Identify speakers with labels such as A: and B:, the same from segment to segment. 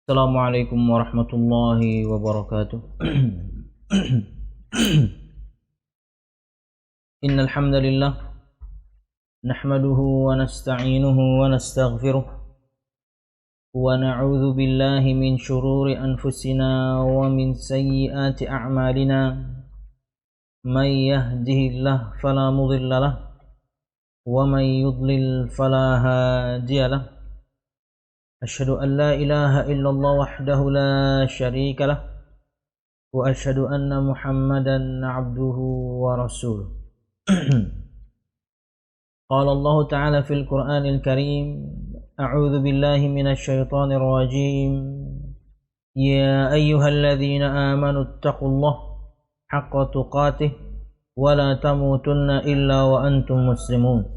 A: Assalamualaikum warahmatullahi wabarakatuh. Innal hamdalillah nahmaduhu wa nasta'inuhu wa nastaghfiruh wa na'udzu billahi min shururi anfusina wa min sayyiati a'malina. May yahdihillahu fala mudilla lahu wa may yudlil fala hadiya lahu. أشهد أن لا إله إلا الله وحده لا شريك له وأشهد أن محمدا عبده ورسوله. قال الله تعالى في القرآن الكريم: أعوذ بالله من الشيطان الرجيم. يا أيها الذين آمنوا اتقوا الله حق تقاته ولا تموتن إلا وأنتم مسلمون.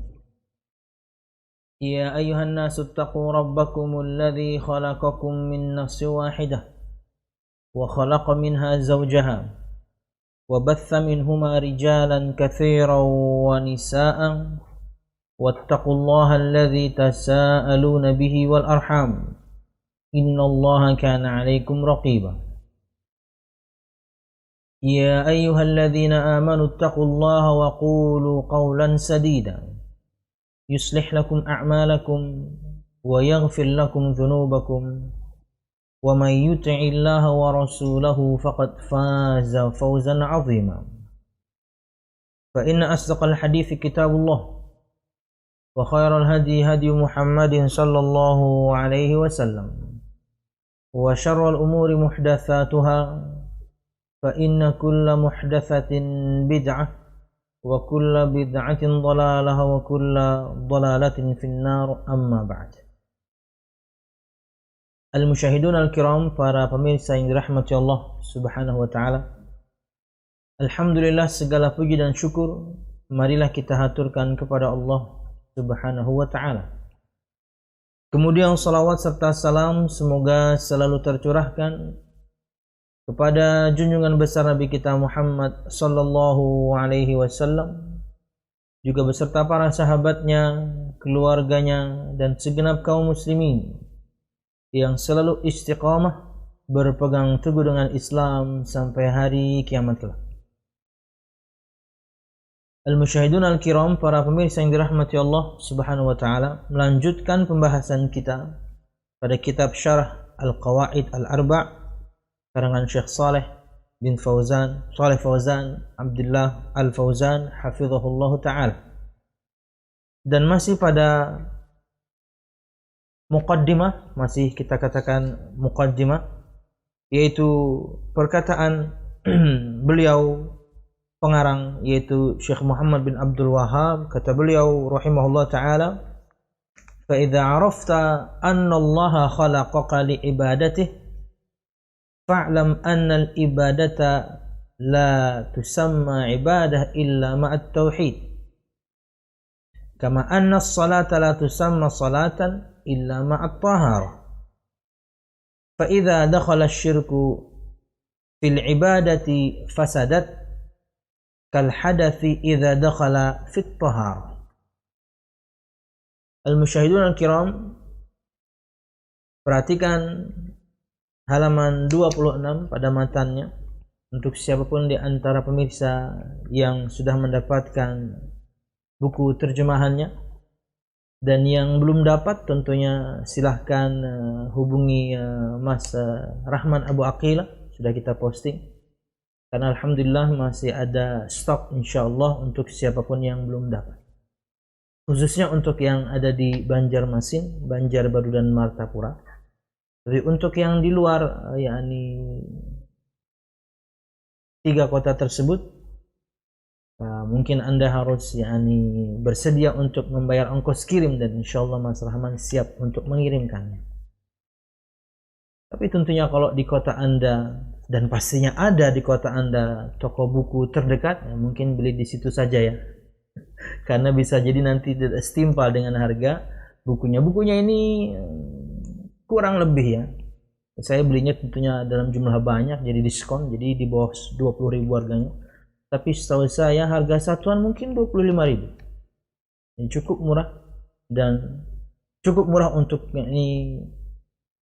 A: يا أيها الناس اتقوا ربكم الذي خلقكم من نفس واحدة وخلق منها زوجها وبث منهما رجالا كثيرا ونساء واتقوا الله الذي تساءلون به والأرحام إن الله كان عليكم رقيبا. يا أيها الذين آمنوا اتقوا الله وقولوا قولا سديدا يصلح لكم أعمالكم ويغفر لكم ذنوبكم ومن يطع الله ورسوله فقد فاز فوزا عظيما. فإن أصدق الحديث كتاب الله وخير الهدي هدي محمد صلى الله عليه وسلم وشر الأمور محدثاتها فإن كل محدثة بدعة وكل بدعة ضلالة وكل ضلالة في النار أما بعد. Al-musyahidun al-kiram, para pemirsa yang dirahmati Allah subhanahu wa ta'ala, alhamdulillah, segala puji dan syukur marilah kita haturkan kepada Allah subhanahu wa ta'ala. Kemudian salawat serta salam semoga selalu tercurahkan kepada junjungan besar Nabi kita Muhammad sallallahu alaihi wasallam, juga beserta para sahabatnya, keluarganya, dan segenap kaum muslimin yang selalu istiqamah berpegang teguh dengan Islam sampai hari kiamat kelak. Al-musyahidun al-kiram, para pemirsa yang dirahmati Allah subhanahu wa ta'ala, melanjutkan pembahasan kita pada kitab Syarah Al-Qawaid Al-Arba' karangan Syekh Saleh Fauzan Abdullah Al-Fauzan hafizahullah ta'ala, dan masih pada muqaddimah, masih kita katakan muqaddimah, yaitu perkataan beliau pengarang, yaitu Syekh Muhammad bin Abdul Wahhab. Kata beliau rahimahullah ta'ala: fa idza arafta anna Allah khalaqaka li ibadatihi fa'lam anna al-ibadata la tusamma ibadah illa ma'at tauhid, kama anna as-salata la tusamma salatan illa ma'at taharah. Fa idza dakhala asy-syirku fil ibadati fasadat kal hadathi idza dakhala fit taharah. Al-musyahidun al-kiram, perhatikan halaman 26 pada matannya. Untuk siapapun di antara pemirsa yang sudah mendapatkan buku terjemahannya dan yang belum dapat, tentunya silahkan hubungi Mas Rahman Abu Aqila, sudah kita posting, karena alhamdulillah masih ada stok insyaallah untuk siapapun yang belum dapat, khususnya untuk yang ada di Banjarmasin, Banjarbaru dan Martapura. Jadi untuk yang di luar, yakni 3 kota tersebut, mungkin Anda harus bersedia untuk membayar ongkos kirim, dan insyaallah Mas Rahman siap untuk mengirimkannya. Tapi tentunya kalau di kota Anda, dan pastinya ada di kota Anda toko buku terdekat, mungkin beli di situ saja ya. Karena bisa jadi nanti tidak setimpal dengan harga bukunya. Bukunya ini kurang lebih ya, saya belinya tentunya dalam jumlah banyak, jadi diskon, jadi di bawah 20.000 harganya. Tapi setahu saya harga satuan mungkin 25.000. Ini cukup murah, dan cukup murah untuk ini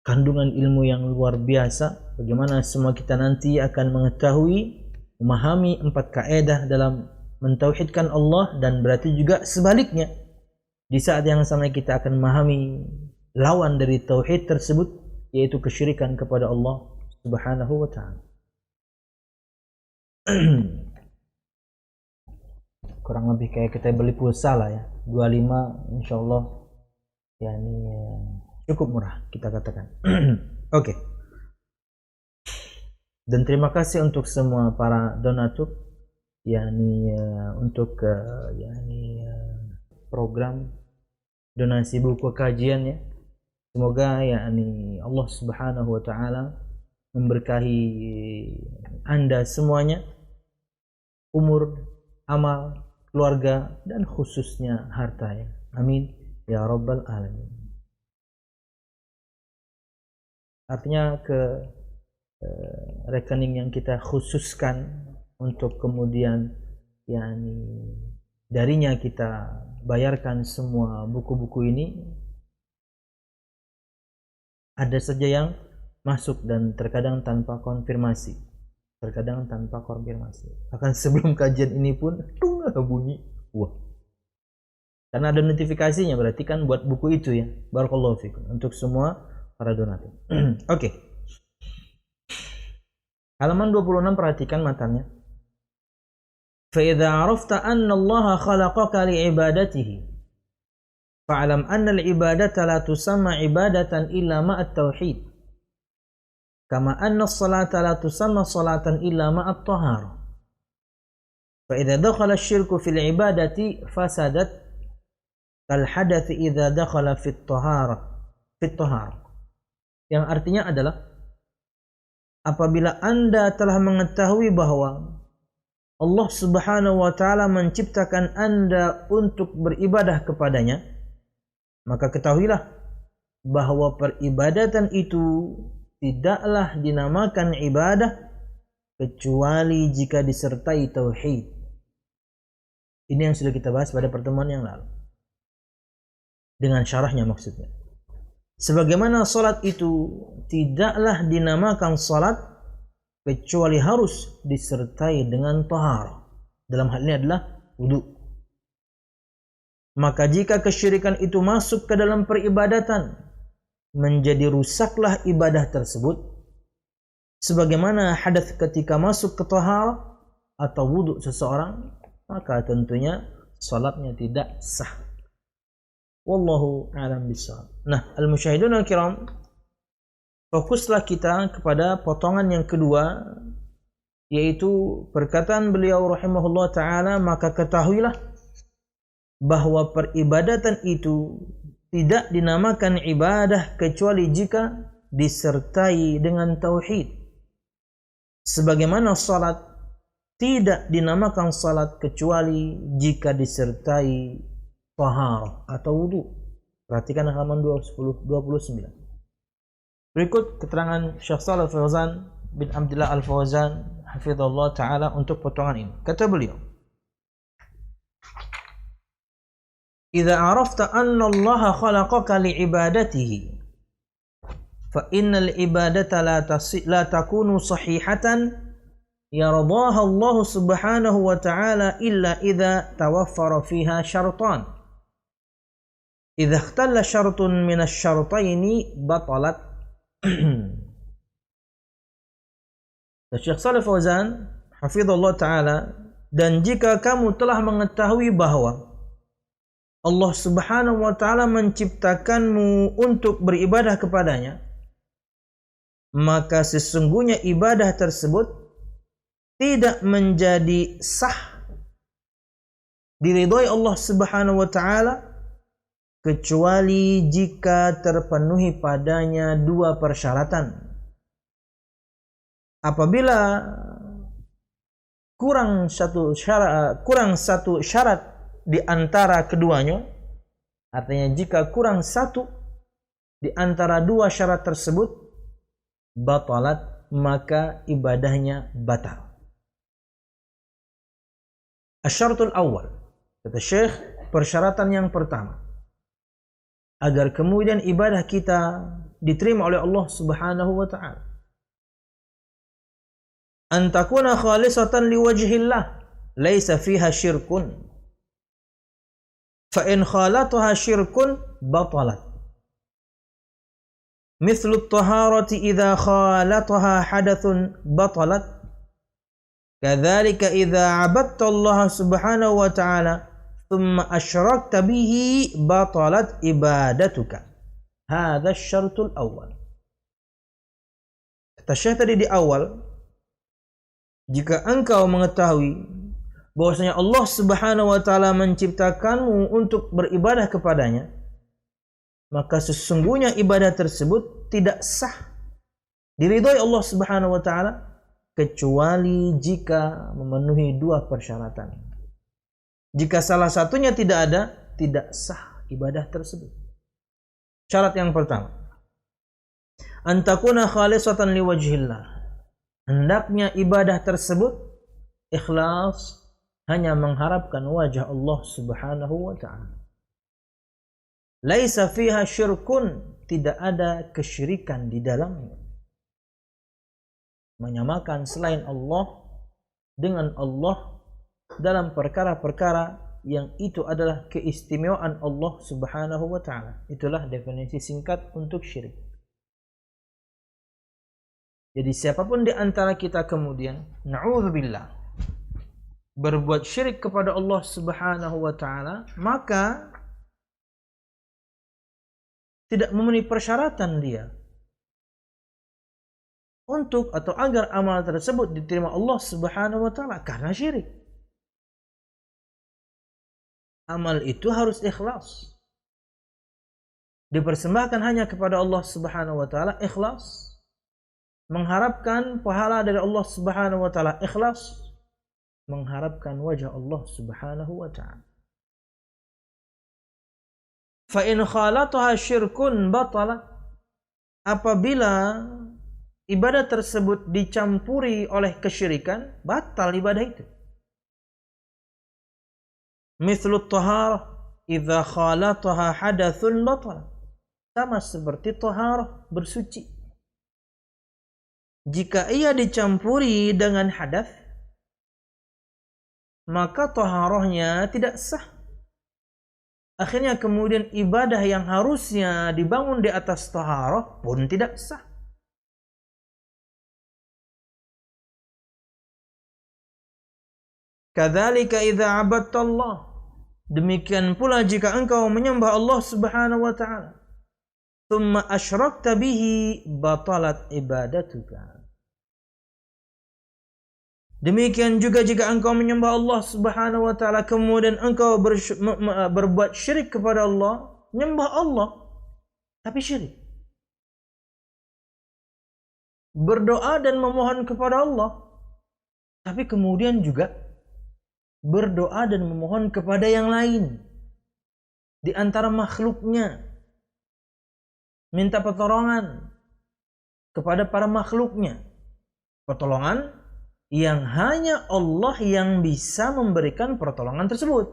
A: kandungan ilmu yang luar biasa, bagaimana semua kita nanti akan mengetahui, memahami 4 kaidah dalam mentauhidkan Allah, dan berarti juga sebaliknya di saat yang sama kita akan memahami lawan dari tauhid tersebut, yaitu kesyirikan kepada Allah Subhanahu wa taala. Kurang lebih kayak kita beli pulsa lah ya, 25 insyaallah ya, ini cukup murah kita katakan. Oke. Dan terima kasih untuk semua para donatur yakni untuk program donasi buku kajian ya. Semoga yakni Allah Subhanahu wa taala memberkahi Anda semuanya, umur, amal, keluarga, dan khususnya harta ya. Amin ya rabbal alamin. Artinya ke rekening yang kita khususkan untuk kemudian yakni darinya kita bayarkan semua buku-buku ini, ada saja yang masuk dan terkadang tanpa konfirmasi, Akan sebelum kajian ini pun bunyi, wah, karena ada notifikasinya, berarti kan buat buku itu ya. Barakallahu fikum untuk semua para donatur. Oke. Halaman 26, perhatikan matanya. Fa idza arafta anna Allah khalaqaka li'ibadatihi fa'lam anna al-ibadata la tusamma ibadatan illa ma'at tauhid. Kama anna as-salata la tusamma salatan illa ma'at tahara. Fa idza dakhala asy-syirku fil ibadati fasadat kal hadath idza dakhala fit tahara. Yang artinya adalah, apabila Anda telah mengetahui bahwa Allah Subhanahu wa taala menciptakan Anda untuk beribadah kepadanya, maka ketahuilah bahwa peribadatan itu tidaklah dinamakan ibadah kecuali jika disertai tauhid. Ini yang sudah kita bahas pada pertemuan yang lalu, dengan syarahnya maksudnya. Sebagaimana salat itu tidaklah dinamakan salat kecuali harus disertai dengan taharah. Dalam hal ini adalah wudu. Maka jika kesyirikan itu masuk ke dalam peribadatan, menjadi rusaklah ibadah tersebut. Sebagaimana hadath ketika masuk ke taharah atau wudu seseorang, maka tentunya salatnya tidak sah. Wallahu a'lam bishawab. Nah, al-musyahidun al-kiram, fokuslah kita kepada potongan yang kedua, yaitu perkataan beliau rahimahullah ta'ala, maka ketahuilah bahwa peribadatan itu tidak dinamakan ibadah kecuali jika disertai dengan tauhid. Sebagaimana salat tidak dinamakan salat kecuali jika disertai taharah atau wudu. Perhatikan halaman 29. Berikut keterangan Syekh Shalih Al-Fauzan bin Abdullah Al-Fauzan hafizallahu taala untuk potongan ini. Kata beliau, "Idza arafta anna Allah khalaqaka li'ibadatihi fa innal ibadata la takunu sahihatan yardaha Allah Subhanahu wa ta'ala illa idza tawaffara fiha syartan. Idza ikhtalla syartun min asy-syartaini batalat." Syekh Shalih Fauzan hafizallahu taala, dan jika kamu telah mengetahui bahwa Allah Subhanahu wa taala menciptakanmu untuk beribadah kepadanya, maka sesungguhnya ibadah tersebut tidak menjadi sah diridhai Allah Subhanahu wa taala kecuali jika terpenuhi padanya 2 persyaratan. Apabila kurang satu syarat di antara keduanya, artinya jika kurang satu di antara 2 syarat tersebut, batalat, maka ibadahnya batal. Asy-syaratul awwal, kata Syekh, persyaratan yang pertama agar kemudian ibadah kita diterima oleh Allah Subhanahu wa taala. An takuna khalisatan liwajhillah, laisa fiha syirkun. Fa in khalataha syirkun batalat. Mithlu at-taharati idza khalataha hadathun batalat. Kadzalika idza 'abadta Allah Subhanahu wa ta'ala thumma asyrakta bihi batalat ibadatuka. Hadza asy-syartul awwal. Kata Syekh tadi di awal, jika engkau mengetahui bahwasanya Allah Subhanahu wa taala menciptakanmu untuk beribadah kepadanya, maka sesungguhnya ibadah tersebut tidak sah diridhoi Allah Subhanahu wa taala kecuali jika memenuhi dua persyaratan. Jika salah satunya tidak ada, tidak sah ibadah tersebut. Syarat yang pertama, an takuna khalisatan liwajhillah. Hendaknya ibadah tersebut ikhlas, hanya mengharapkan wajah Allah Subhanahu wa taala. Laisa fiha syirkun, tidak ada kesyirikan di dalamnya. Menyamakan selain Allah dengan Allah dalam perkara-perkara yang itu adalah keistimewaan Allah Subhanahu wa taala. Itulah definisi singkat untuk syirik. Jadi siapapun di antara kita kemudian na'udzubillah berbuat syirik kepada Allah Subhanahu wa taala, maka tidak memenuhi persyaratan dia untuk atau agar amal tersebut diterima Allah Subhanahu wa taala karena syirik. Amal itu harus ikhlas. Dipersembahkan hanya kepada Allah Subhanahu wa taala, ikhlas. Mengharapkan pahala dari Allah Subhanahu wa taala, ikhlas. Mengharapkan wajah Allah Subhanahu wa taala. Fa in khalataha syirkun batalat. Apabila ibadah tersebut dicampuri oleh kesyirikan, batal ibadah itu. Mithlu at-taharah idza khalataha hadathun batalat. Sama seperti taharah, bersuci. Jika ia dicampuri dengan hadath, maka taharahnya tidak sah. Akhirnya kemudian ibadah yang harusnya dibangun di atas taharah pun tidak sah. Kadzalika idza 'abadta Allah. Demikian pula jika engkau menyembah Allah Subhanahu wa taala, thumma asyrakta bihi batalat ibadatuka. Demikian juga jika engkau menyembah Allah Subhanahu wa taala kemudian engkau berbuat syirik kepada Allah, menyembah Allah tapi syirik. Berdoa dan memohon kepada Allah tapi kemudian juga berdoa dan memohon kepada yang lain di antara makhluknya, minta pertolongan kepada para makhluknya, pertolongan yang hanya Allah yang bisa memberikan pertolongan tersebut.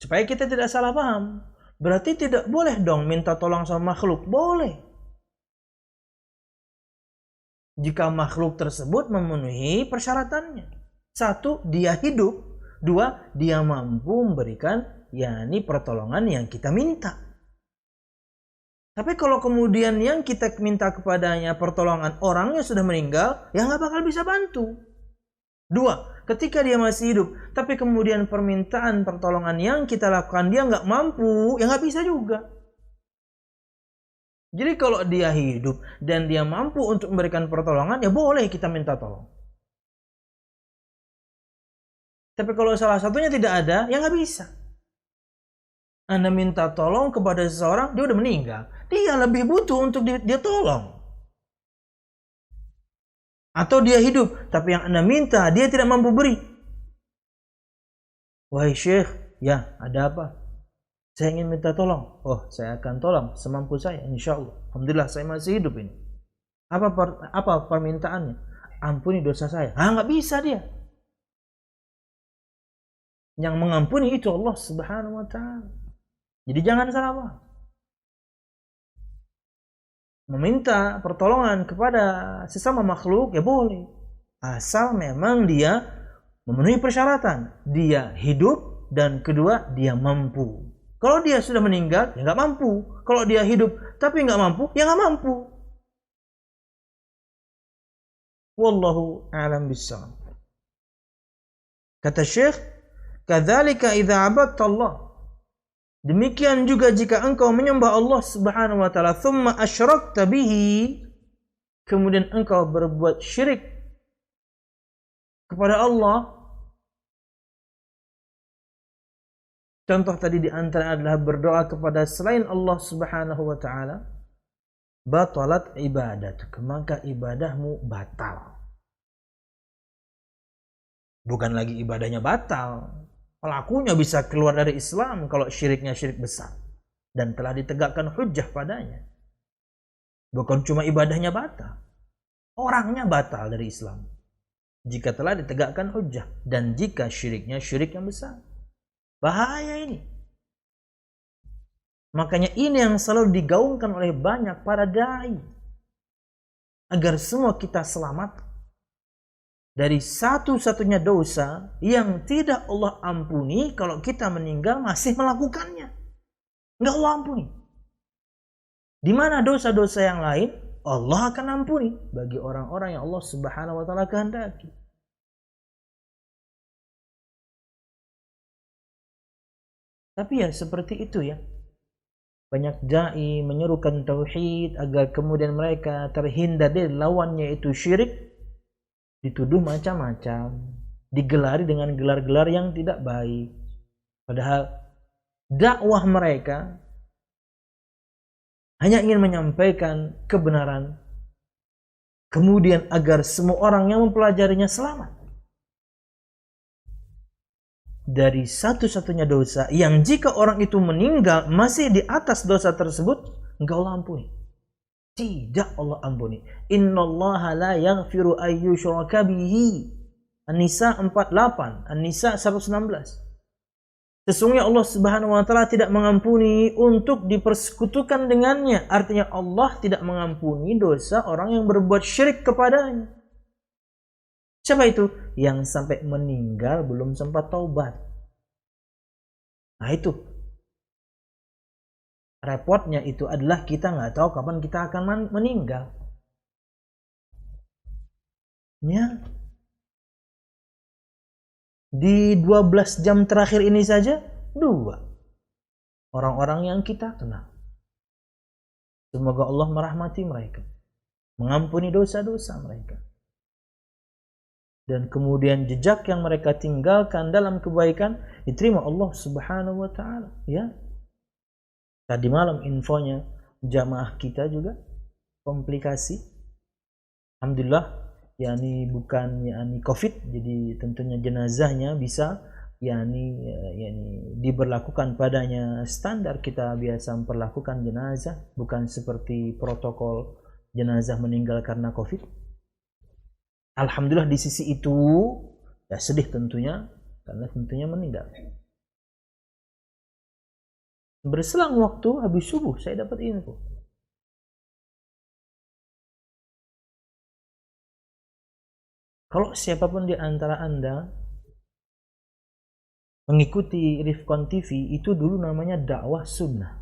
A: Supaya kita tidak salah paham, berarti tidak boleh dong minta tolong sama makhluk. Boleh, jika makhluk tersebut memenuhi persyaratannya. Satu, dia hidup. Dua, dia mampu memberikan yakni pertolongan yang kita minta. Tapi kalau kemudian yang kita minta kepadanya pertolongan orangnya sudah meninggal, ya nggak bakal bisa bantu. Dua, ketika dia masih hidup, tapi kemudian permintaan pertolongan yang kita lakukan dia nggak mampu, ya nggak bisa juga. Jadi kalau dia hidup dan dia mampu untuk memberikan pertolongan, ya boleh kita minta tolong. Tapi kalau salah satunya tidak ada, ya nggak bisa. Anda minta tolong kepada seseorang, dia udah meninggal. Dia lebih butuh untuk dia tolong. Atau dia hidup, tapi yang Anda minta, dia tidak mampu beri. Wahai Syekh, ya ada apa? Saya ingin minta tolong. Oh, saya akan tolong semampu saya, insya Allah. Alhamdulillah saya masih hidup ini. Apa permintaannya? Ampuni dosa saya. Nggak bisa dia. Yang mengampuni itu Allah Subhanahu wa taala. Jadi jangan salah paham. meminta pertolongan kepada sesama makhluk ya boleh, asal memang dia memenuhi persyaratan, dia hidup dan kedua dia mampu. Kalau dia sudah meninggal ya nggak mampu, kalau dia hidup tapi nggak mampu ya nggak mampu. Wallahu a'lam bishawab. Kata Syekh, kadzalika idza abadta Allah, demikian juga jika engkau menyembah Allah Subhanahu wa taala, thumma asyrakta bihi, kemudian engkau berbuat syirik kepada Allah. Contoh tadi di antara adalah berdoa kepada selain Allah Subhanahu wa taala, batalat ibadatuk, maka ibadahmu batal. Bukan lagi ibadahnya batal, pelakunya bisa keluar dari Islam kalau syiriknya syirik besar dan telah ditegakkan hujjah padanya. Bukan cuma ibadahnya batal, orangnya batal dari Islam jika telah ditegakkan hujjah dan jika syiriknya syirik yang besar. Bahaya ini. Makanya ini yang selalu digaungkan oleh banyak para dai agar semua kita selamat dari satu-satunya dosa yang tidak Allah ampuni kalau kita meninggal masih melakukannya. Enggak Allah ampuni. Di mana dosa-dosa yang lain Allah akan ampuni bagi orang-orang yang Allah Subhanahu wa taala kehendaki. Tapi ya seperti itu ya. Banyak dai menyerukan tauhid agar kemudian mereka terhindar dari lawannya itu syirik. Dituduh macam-macam, digelari dengan gelar-gelar yang tidak baik. Padahal dakwah mereka hanya ingin menyampaikan kebenaran, kemudian agar semua orang yang mempelajarinya selamat dari satu-satunya dosa yang jika orang itu meninggal masih di atas dosa tersebut, enggak Allah ampuni. Tidak Allah ampuni. Innallaha la yaghfiru ayyushraka bihi. An-Nisa 48, An-Nisa 116. Sesungguhnya Allah Subhanahu wa taala tidak mengampuni untuk dipersekutukan dengannya. Artinya Allah tidak mengampuni dosa orang yang berbuat syirik kepadanya. Siapa itu? Yang sampai meninggal belum sempat taubat. Nah itu. Repotnya itu adalah kita nggak tahu kapan kita akan meninggal. Ya. Di 12 jam terakhir ini saja, 2 orang-orang yang kita kenal. Semoga Allah merahmati mereka, mengampuni dosa-dosa mereka. Dan kemudian jejak yang mereka tinggalkan dalam kebaikan diterima Allah Subhanahu wa taala, ya. Tadi malam infonya jamaah kita juga komplikasi. Alhamdulillah, yakni bukan yakni Covid, jadi tentunya jenazahnya bisa yakni diberlakukan padanya standar kita biasa memperlakukan jenazah, bukan seperti protokol jenazah meninggal karena Covid. Alhamdulillah di sisi itu ya sedih tentunya karena tentunya meninggal. Berselang waktu habis subuh saya dapat info. Kalau siapapun di antara Anda mengikuti Rifkon TV, itu dulu namanya dakwah sunnah.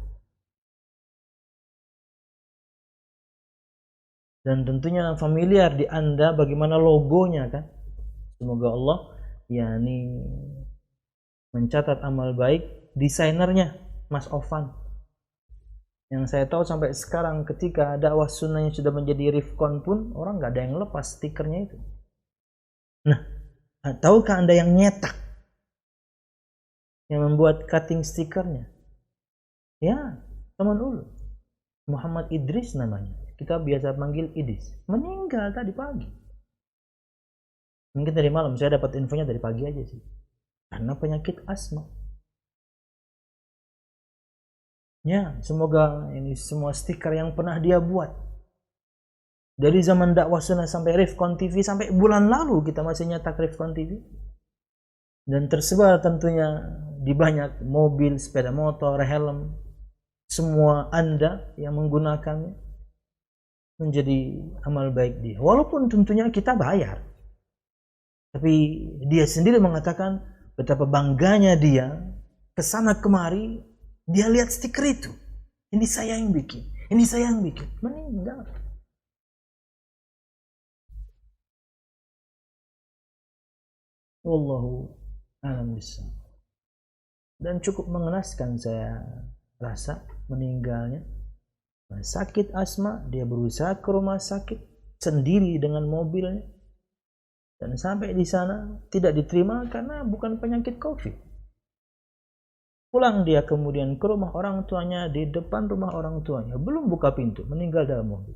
A: Dan tentunya familiar di Anda bagaimana logonya kan. Semoga Allah yakni mencatat amal baik desainernya Mas Ovan. Yang saya tahu sampai sekarang ketika dakwah sunnahnya sudah menjadi Rifkon pun orang nggak ada yang lepas stikernya itu. Nah, tahukah Anda yang nyetak, yang membuat cutting stikernya? Ya, teman ulu Muhammad Idris namanya. Kita biasa panggil Idris. Meninggal tadi pagi. Mungkin dari malam, saya dapat infonya dari pagi aja sih. Karena penyakit asma. Ya, semoga ini semua stiker yang pernah dia buat dari zaman dakwah sunnah sampai Rifkon TV, sampai bulan lalu kita masih nyetak Rifkon TV, dan tersebar tentunya di banyak mobil, sepeda motor, helm, semua Anda yang menggunakannya. menjadi amal baik dia. Walaupun tentunya kita bayar. Tapi dia sendiri mengatakan betapa bangganya dia kesana kemari, dia lihat stiker itu. Ini saya yang bikin, ini saya yang bikin. Meninggal. Wallahu a'lam bishawab. Dan cukup mengenaskan saya rasa meninggalnya. Sakit asma, dia berusaha ke rumah sakit sendiri dengan mobilnya. Dan sampai di sana tidak diterima karena bukan penyakit COVID. Pulang dia kemudian ke rumah orang tuanya, di depan rumah orang tuanya, belum buka pintu, meninggal dalam mobil.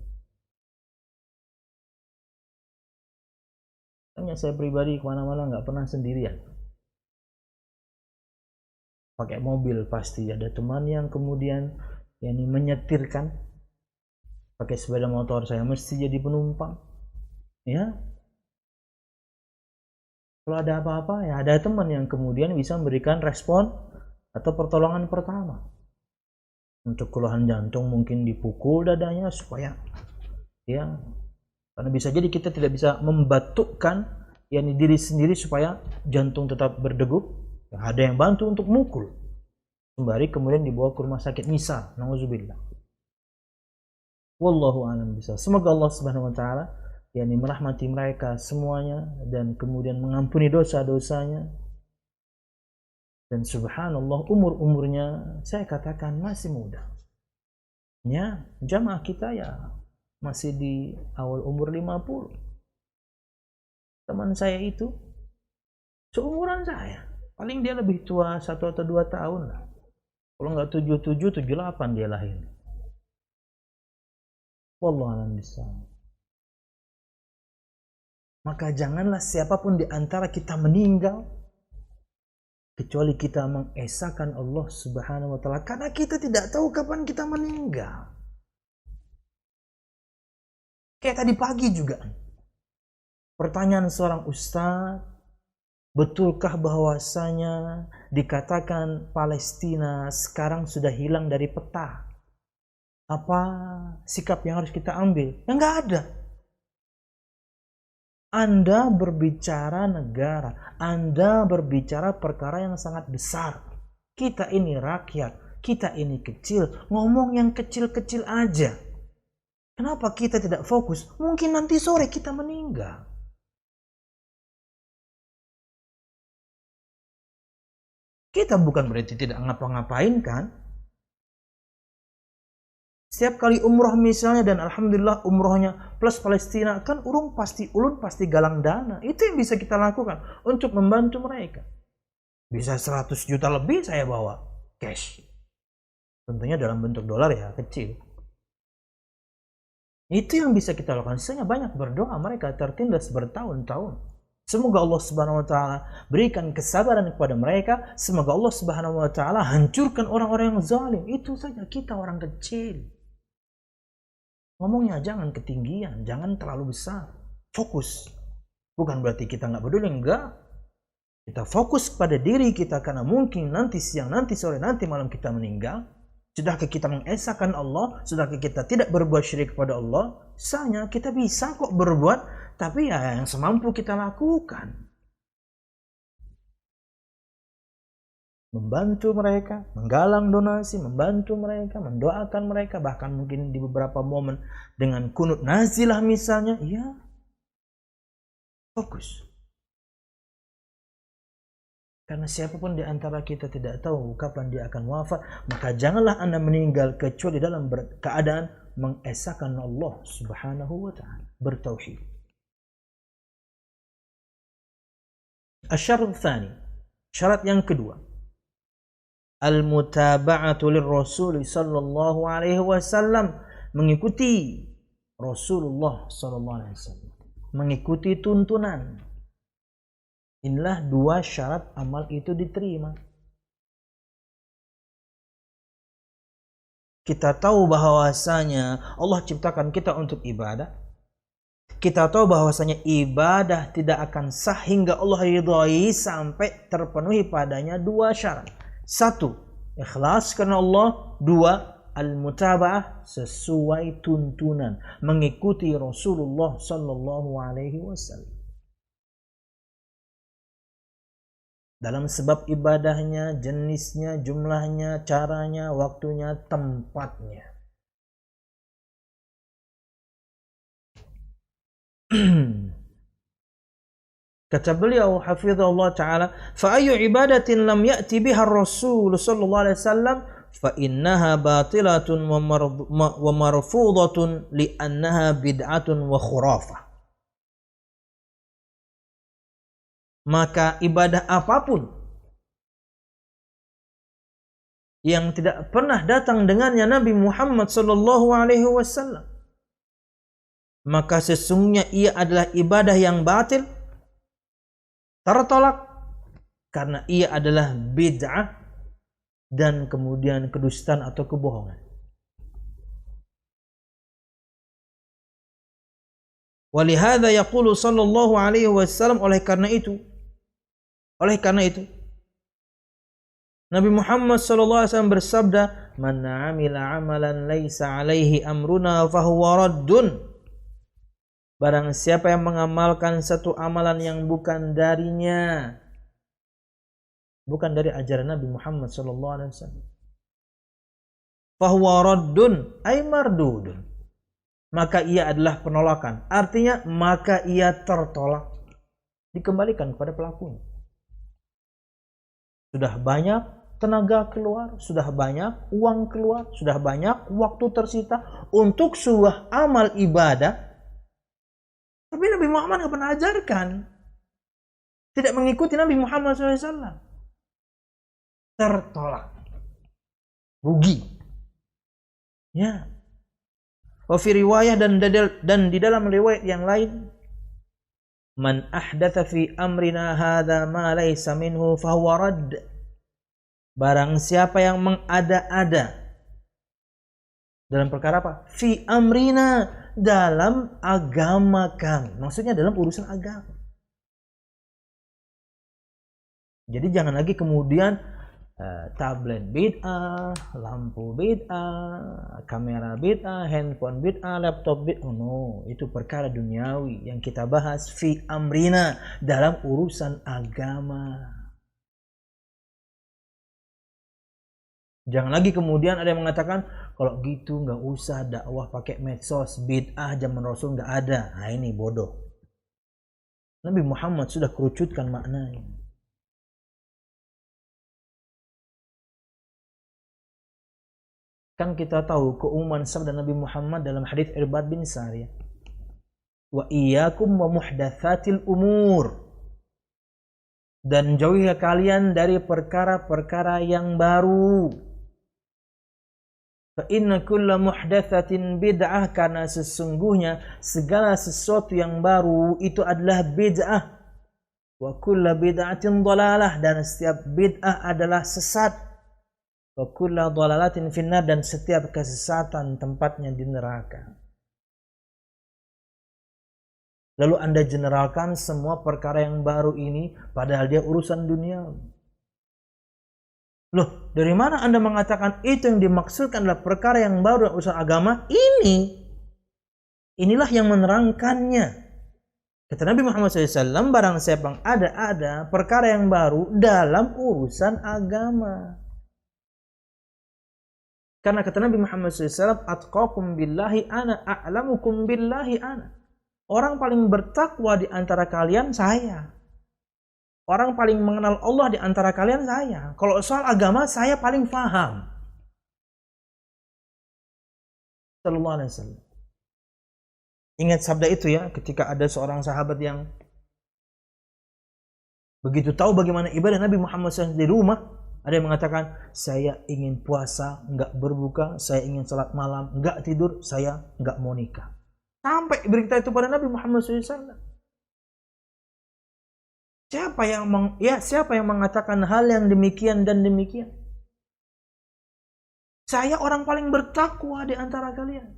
A: Hanya saya pribadi kemana-mana nggak pernah sendirian. Pakai mobil pasti ada teman yang kemudian menyetirkan. Pakai sepeda motor saya mesti jadi penumpang. Ya. Kalau ada apa-apa ya ada teman yang kemudian bisa memberikan respon atau pertolongan pertama. Untuk keluhan jantung mungkin dipukul dadanya supaya ya, karena bisa jadi kita tidak bisa membatukkan diri sendiri supaya jantung tetap berdegup. Ya, ada yang bantu untuk mukul. Sembari kemudian dibawa ke rumah sakit misal, nauzubillah. Wallahu a'lam bishawab. Semoga Allah Subhanahu wa taala merahmati mereka semuanya dan kemudian mengampuni dosa-dosanya. Dan subhanallah umur-umurnya saya katakan masih muda. Ya, jamaah kita ya masih di awal umur 50. Teman saya itu seumuran saya. Paling dia lebih tua 1 atau 2 tahun lah. Kalau enggak 77, 78 dia lahir. Wallahu a'lam bishawab. Maka janganlah siapapun di antara kita meninggal kecuali kita mengesahkan Allah Subhanahu wa taala, karena kita tidak tahu kapan kita meninggal. Kayak tadi pagi juga. Pertanyaan seorang ustaz, betulkah bahwasanya dikatakan Palestina sekarang sudah hilang dari peta? Apa sikap yang harus kita ambil? Ya enggak ada. Anda berbicara negara, Anda berbicara perkara yang sangat besar. Kita ini rakyat, kita ini kecil, ngomong yang kecil-kecil aja. Kenapa kita tidak fokus? Mungkin nanti sore kita meninggal. Kita bukan berarti tidak ngapa-ngapain kan? Setiap kali umroh misalnya, dan alhamdulillah umrohnya plus Palestina, kan ulun pasti galang dana. Itu yang bisa kita lakukan untuk membantu mereka. Bisa 100 juta lebih saya bawa cash. Tentunya dalam bentuk dolar ya, kecil. Itu yang bisa kita lakukan. Sisanya banyak berdoa, mereka tertindas bertahun-tahun. Semoga Allah Subhanahu wa taala berikan kesabaran kepada mereka. Semoga Allah Subhanahu wa taala hancurkan orang-orang yang zalim. Itu saja, kita orang kecil. Ngomongnya jangan ketinggian, jangan terlalu besar. Fokus. Bukan berarti kita nggak peduli, enggak. Kita fokus pada diri kita karena mungkin nanti siang, nanti sore, nanti malam kita meninggal. Sudahkah kita mengesahkan Allah? Sudahkah kita tidak berbuat syirik kepada Allah? Sanya kita bisa kok berbuat, tapi ya yang semampu kita lakukan. Membantu mereka, menggalang donasi, membantu mereka, mendoakan mereka, bahkan mungkin di beberapa momen dengan kunut nazilah misalnya, iya, fokus. Karena siapapun di antara kita tidak tahu kapan dia akan wafat, maka janganlah Anda meninggal kecuali dalam keadaan mengesahkan Allah Subhanahu wa taala, bertauhid. Asy-syarut tsani, syarat yang kedua, al-mutaba'atu lir-rasul sallallahu alaihi wasallam, mengikuti Rasulullah sallallahu alaihi wasallam, mengikuti tuntunan. Inilah 2 syarat amal itu diterima. Kita tahu bahwasanya Allah ciptakan kita untuk ibadah. Kita tahu bahwasanya ibadah tidak akan sah hingga Allah ridhai sampai terpenuhi padanya 2 syarat. 1, ikhlas karena Allah. 2, al-mutaba'ah, sesuai tuntunan, mengikuti Rasulullah sallallahu alaihi wasallam. Dalam sebab ibadahnya, jenisnya, jumlahnya, caranya, waktunya, tempatnya. Kata beliau hafizahullah taala, fa ayyu ibadatin lam ya'ti biha ar-rasul sallallahu alaihi wasallam fa innaha batilatun wa marfudatun li annaha bid'atun wa khurafah. Maka ibadah apapun yang tidak pernah datang dengannya Nabi Muhammad sallallahu alaihi wasallam, maka sesungguhnya ia adalah ibadah yang batil, tertolak, karena ia adalah bid'ah dan kemudian kedustaan atau kebohongan. Walihada yaqulu sallallahu alaihi wasallam, oleh karena itu Nabi Muhammad sallallahu alaihi wasallam bersabda, "Man 'amila 'amalan laisa 'alaihi amruna fahuwa raddun." Barang siapa yang mengamalkan satu amalan yang bukan darinya, bukan dari ajaran Nabi Muhammad sallallahu alaihi wasallam, fahuwa raddun ay mardudun, maka ia adalah penolakan. Artinya maka ia tertolak, dikembalikan kepada pelakunya. Sudah banyak tenaga keluar, sudah banyak uang keluar, sudah banyak waktu tersita untuk sebuah amal ibadah, tapi Nabi Muhammad tidak pernah ajarkan, tidak mengikuti Nabi Muhammad SAW. Tertolak, rugi. Ya. Wa fi riwayah, dan di dalam riwayat yang lain, man ahdatha fi amrina hadza ma laysa minhu fahuwa radd. Barang siapa yang mengada-ada dalam perkara apa? Fi amrina, dalam agama kami. Maksudnya dalam urusan agama. Jadi jangan lagi kemudian tablet bid'ah, lampu bid'ah, kamera bid'ah, handphone bid'ah, laptop bid'ah. Oh no, itu perkara duniawi. Yang kita bahas fi amrina, dalam urusan agama. Jangan lagi kemudian ada yang mengatakan, kalau gitu nggak usah dakwah pakai medsos, bid'ah zaman Rasul nggak ada. Nah ini bodoh. Nabi Muhammad sudah kerucutkan maknanya. Kan kita tahu keumuman sabda Nabi Muhammad dalam hadis Irbad bin Sariyah, wa iyyakum wa muhdatsatil umur, dan jauhilah kalian dari perkara-perkara yang baru. Fa inna kulla muhdatsatin bid'ah, karena sesungguhnya segala sesuatu yang baru itu adalah bid'ah. Wa kulla bid'atin dhalalah, dan setiap bid'ah adalah sesat. Wa kulla dhalalatin finnar, dan setiap kesesatan tempatnya di neraka. Lalu Anda generalkan semua perkara yang baru ini, padahal dia urusan dunia. Loh, dari mana Anda mengatakan itu yang dimaksudkan adalah perkara yang baru urusan agama? Inilah yang menerangkannya. Kata Nabi Muhammad SAW, barang siapa ada perkara yang baru dalam urusan agama. Karena kata Nabi Muhammad SAW, atqakum billahi ana, a'lamukum billahi ana. Orang paling bertakwa di antara kalian saya. Orang paling mengenal Allah di antara kalian saya. Kalau soal agama saya paling paham. Sallallahu alaihi wasallam. Ingat sabda itu ya, ketika ada seorang sahabat yang begitu tahu bagaimana ibadah Nabi Muhammad SAW di rumah, ada yang mengatakan, saya ingin puasa, enggak berbuka, saya ingin salat malam, enggak tidur, saya enggak mau nikah. Sampai berita itu pada Nabi Muhammad SAW. Siapa yang mengatakan hal yang demikian dan demikian? Saya orang paling bertakwa di antara kalian.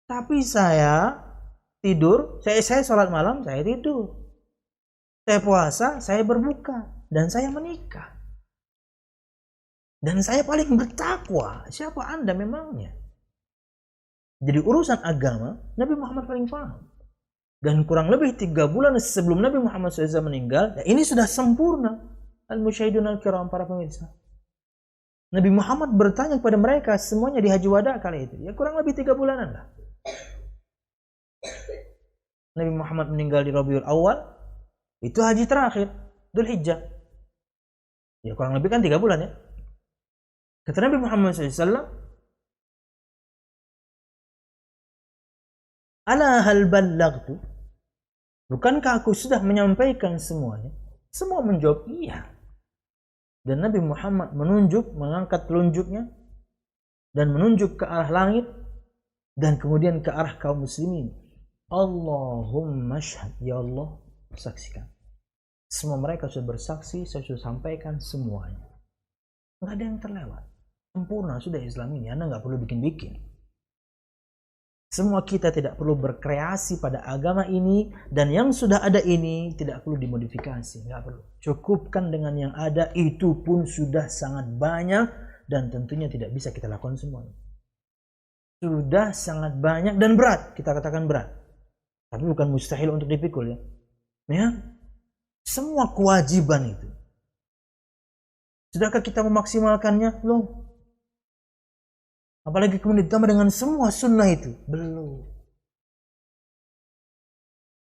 A: Tapi saya tidur, saya salat malam, saya tidur. Saya puasa, saya berbuka, dan saya menikah. Dan saya paling bertakwa. Siapa Anda memangnya? Jadi urusan agama, Nabi Muhammad paling paham. Dan kurang lebih 3 bulan sebelum Nabi Muhammad SAW meninggal, ya ini sudah sempurna. Al-Musyahidun al-Kiram, para pemirsa. Nabi Muhammad bertanya kepada mereka semuanya di Haji Wada kali itu. Ya kurang lebih 3 bulanan lah. Nabi Muhammad meninggal di Rabiul Awal. Itu haji terakhir, Dzul Hijjah. Ya kurang lebih kan 3 bulan ya. Kata Nabi Muhammad SAW, ala hal ballaghtu? Bukankah aku sudah menyampaikan semuanya? Semua menjawab iya. Dan Nabi Muhammad menunjuk, mengangkat telunjuknya dan menunjuk ke arah langit dan kemudian ke arah kaum muslimin. Allahumma syhad, ya Allah, saksikan. Semua mereka sudah bersaksi, saya sudah sampaikan semuanya. Nggak ada yang terlewat. Sempurna sudah Islam ini, Anda nggak perlu bikin-bikin. Semua kita tidak perlu berkreasi pada agama ini, dan yang sudah ada ini tidak perlu dimodifikasi, nggak perlu. Cukupkan dengan yang ada, itu pun sudah sangat banyak dan tentunya tidak bisa kita lakukan semuanya. Sudah sangat banyak dan berat, kita katakan berat. Tapi bukan mustahil untuk dipikul ya. Ya, semua kewajiban itu. Sudahkah kita memaksimalkannya? Belum. Apalagi kemudian ditambah dengan semua sunnah itu. Belum.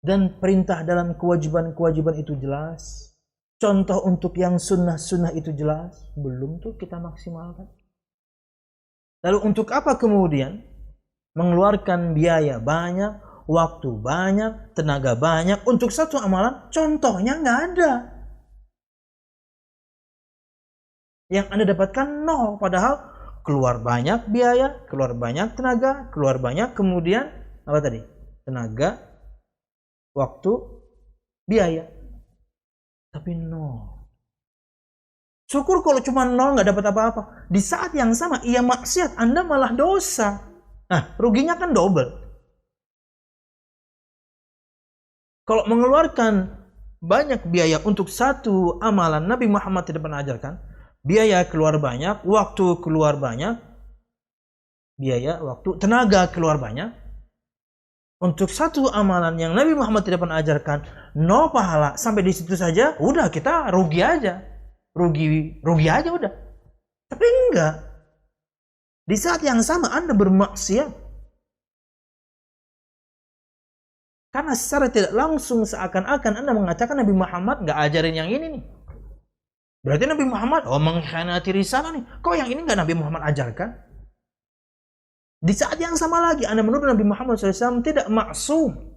A: Dan perintah dalam kewajiban-kewajiban itu jelas. Contoh untuk yang sunnah-sunnah itu jelas. Belum tuh kita maksimalkan. Lalu untuk apa kemudian mengeluarkan biaya banyak, waktu banyak, tenaga banyak untuk satu amalan? Contohnya nggak ada. Yang Anda dapatkan nol. Padahal keluar banyak biaya, keluar banyak tenaga, keluar banyak kemudian apa tadi? Tenaga, waktu, biaya. Tapi nol. Syukur kalau cuma nol nggak dapat apa-apa. Di saat yang sama ia maksiat, Anda malah dosa. Nah, ruginya kan double. Kalau mengeluarkan banyak biaya untuk satu amalan Nabi Muhammad tidak pernah ajarkan, biaya keluar banyak, waktu keluar banyak, biaya, waktu, tenaga keluar banyak. Untuk satu amalan yang Nabi Muhammad tidak pernah ajarkan, no pahala, sampai di situ saja, udah kita rugi aja. Rugi aja udah. Tapi enggak. Di saat yang sama Anda bermaksiat. Karena secara tidak langsung seakan-akan Anda mengatakan Nabi Muhammad enggak ajarin yang ini nih. Berarti Nabi Muhammad mengkhianati risalah nih. Kok yang ini nggak Nabi Muhammad ajarkan? Di saat yang sama lagi Anda menuduh Nabi Muhammad SAW tidak maksum.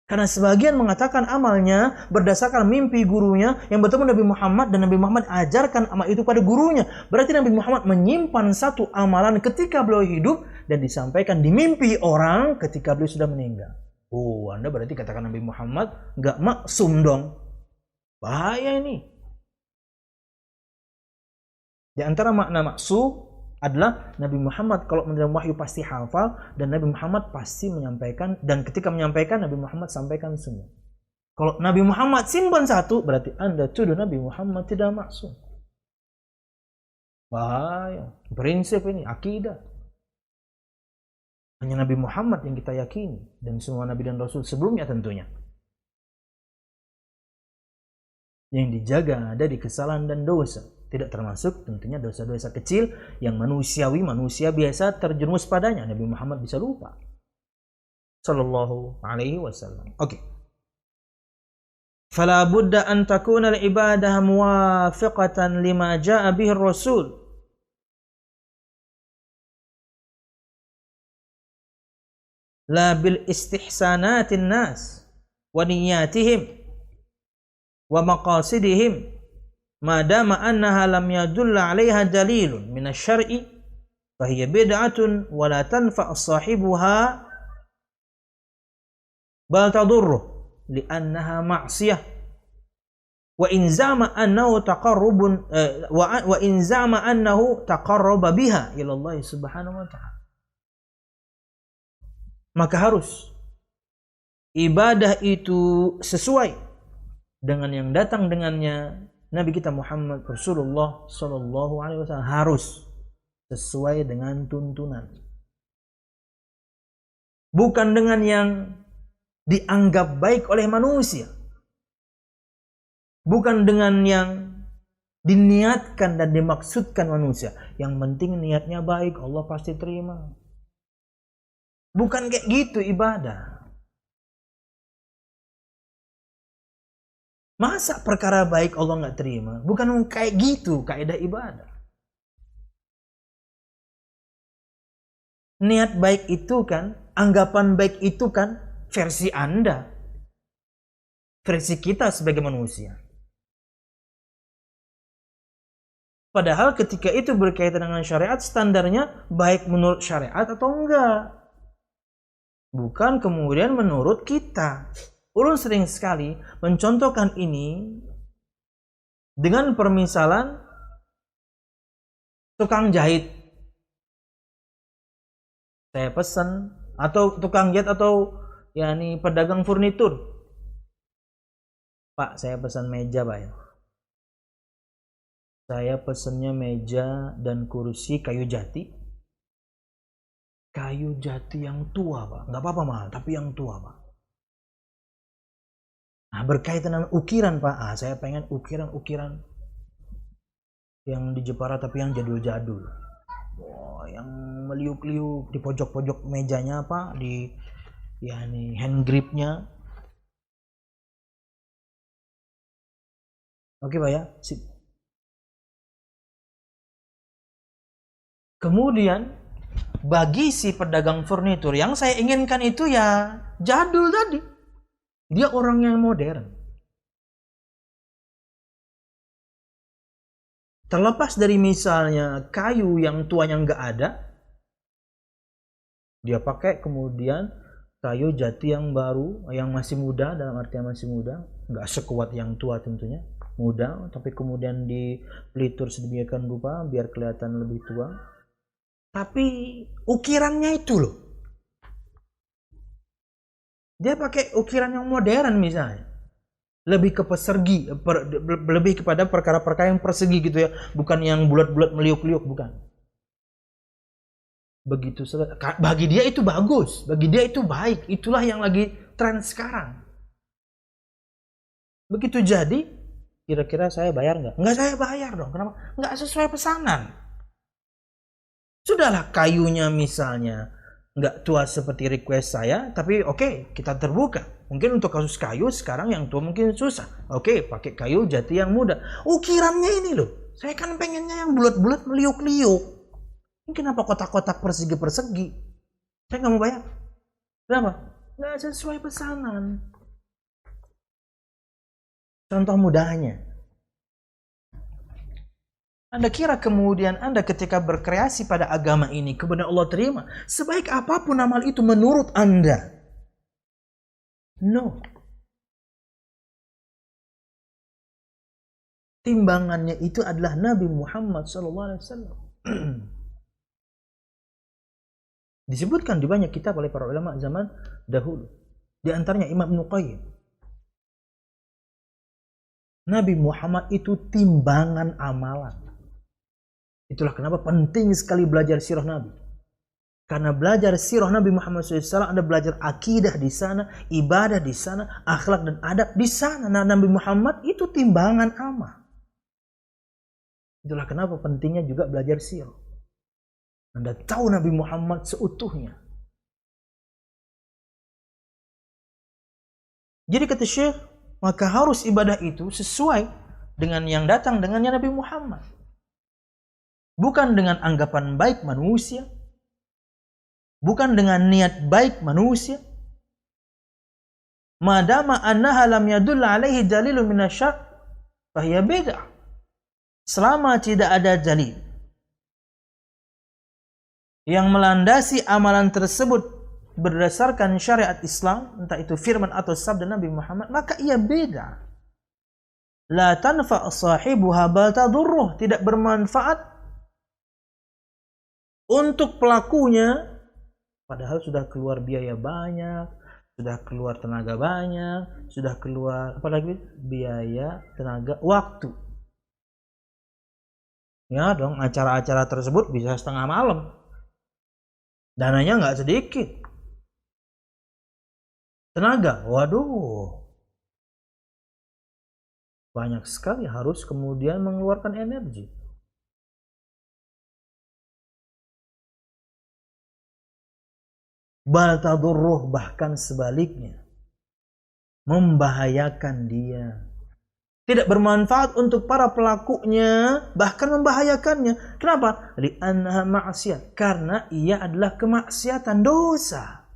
A: Karena sebagian mengatakan amalnya berdasarkan mimpi gurunya yang bertemu Nabi Muhammad dan Nabi Muhammad ajarkan amal itu pada gurunya. Berarti Nabi Muhammad menyimpan satu amalan ketika beliau hidup dan disampaikan di mimpi orang ketika beliau sudah meninggal. Oh, Anda berarti katakan Nabi Muhammad nggak maksum dong. Bahaya ini. Di antara makna maksum adalah Nabi Muhammad kalau menerima wahyu pasti hafal dan Nabi Muhammad pasti menyampaikan, dan ketika menyampaikan Nabi Muhammad sampaikan semua. Kalau Nabi Muhammad simpan satu berarti Anda tuduh Nabi Muhammad tidak maksum. Bahaya. Prinsip ini akidah. Hanya Nabi Muhammad yang kita yakini dan semua Nabi dan Rasul sebelumnya tentunya. Yang dijaga dari kesalahan dan dosa, tidak termasuk tentunya dosa-dosa kecil yang manusiawi, manusia biasa terjerumus padanya. Nabi Muhammad bisa lupa. Sallallahu alaihi wasallam. Oke. Fala budda an takuna al-ibadah muwafiqatan lima jaa bihi ar-rasul. La bil istihsanatin nas wa niyatihim wa maqasidihim madama annaha lam yadulla 'alaiha dalilun min asy-syar'i fa hiya bid'atun wa la tanfa' sahibuha bal tadurru li'annaha ma'siyah wa in zama annahu taqarrubun wa in zama annahu taqarraba biha ila Allah subhanahu wa ta'ala. Maka harus ibadah itu sesuai dengan yang datang dengannya Nabi kita Muhammad Rasulullah Sallallahu Alaihi Wasallam harus sesuai dengan tuntunan, bukan dengan yang dianggap baik oleh manusia, bukan dengan yang diniatkan dan dimaksudkan manusia. Yang penting niatnya baik, Allah pasti terima. Bukan kayak gitu ibadah. Masa perkara baik Allah nggak terima? Bukan kayak gitu kaidah ibadah. Niat baik itu kan, anggapan baik itu kan versi Anda, versi kita sebagai manusia. Padahal ketika itu berkaitan dengan syariat, standarnya baik menurut syariat atau enggak. Bukan kemudian menurut kita. Ulun sering sekali mencontohkan ini dengan permisalan tukang jahit. Saya pesan, atau tukang jahit, atau yakni pedagang furnitur. Pak, saya pesan meja, Pak ya. Saya pesannya meja dan kursi kayu jati. Kayu jati yang tua, Pak. Nggak apa-apa mahal, tapi yang tua, Pak. Nah, berkaitan dengan ukiran, Pak. Saya pengen ukiran-ukiran yang di Jepara tapi yang jadul-jadul. Wah, yang meliuk-liuk di pojok-pojok mejanya, Pak, di yakni hand gripnya. Oke, Pak ya. Sip. Kemudian bagi si pedagang furnitur, yang saya inginkan itu ya jadul tadi. Dia orang yang modern. Terlepas dari misalnya kayu yang tuanya nggak ada, dia pakai kemudian kayu jati yang baru, yang masih muda, dalam artian masih muda, nggak sekuat yang tua tentunya, muda, tapi kemudian dipelitur sedemikian rupa biar kelihatan lebih tua. Tapi ukirannya itu loh, dia pakai ukiran yang modern misalnya, lebih ke persegi, lebih kepada perkara-perkara yang persegi gitu ya, bukan yang bulat-bulat meliuk-liuk, bukan. Begitu, bagi dia itu bagus, bagi dia itu baik, itulah yang lagi tren sekarang. Begitu jadi, kira-kira saya bayar nggak? Nggak saya bayar dong, kenapa? Nggak sesuai pesanan. Sudahlah kayunya misalnya nggak tua seperti request saya, tapi oke, kita terbuka. Mungkin untuk kasus kayu sekarang yang tua mungkin susah. Oke, pakai kayu jati yang muda. Ukirannya ini loh, saya kan pengennya yang bulat-bulat meliuk-liuk. Ini kenapa kotak-kotak persegi-persegi? Saya nggak mau bayar. Kenapa? Nggak sesuai pesanan. Contoh mudahnya, Anda kira kemudian Anda ketika berkreasi pada agama ini kemudian Allah terima? Sebaik apapun amal itu menurut Anda. No. Timbangannya itu adalah Nabi Muhammad SAW. Disebutkan di banyak kitab oleh para ulama zaman dahulu. Di antaranya Imam Ibnu Qayyim. Nabi Muhammad itu timbangan amalan. Itulah kenapa penting sekali belajar sirah Nabi. Karena belajar sirah Nabi Muhammad SAW, Anda belajar akidah di sana, ibadah di sana, akhlak dan adab di sana. Nah, Nabi Muhammad itu timbangan amal. Itulah kenapa pentingnya juga belajar sirah. Anda tahu Nabi Muhammad seutuhnya. Jadi kata Syekh, maka harus ibadah itu sesuai dengan yang datang dengannya Nabi Muhammad. Bukan dengan anggapan baik manusia, bukan dengan niat baik manusia. Madama annaha lam yadull alaihi dalilun minasyar' fahiya bid'ah. Selama tidak ada dalil yang melandasi amalan tersebut berdasarkan syariat Islam, entah itu firman atau sabda Nabi Muhammad, maka ia bid'ah. La tanfa' sahibuha bal tadurruh, tidak bermanfaat untuk pelakunya, padahal sudah keluar biaya banyak, sudah keluar tenaga banyak, sudah keluar apalagi biaya, tenaga, waktu. Ya dong, acara-acara tersebut bisa setengah malam. Dananya nggak sedikit. Tenaga, waduh. Banyak sekali harus kemudian mengeluarkan energi. Bal tadurruh, bahkan sebaliknya. Membahayakan dia. Tidak bermanfaat untuk para pelakunya, bahkan membahayakannya. Kenapa? Li'annaha ma'siyah, karena ia adalah kemaksiatan, dosa.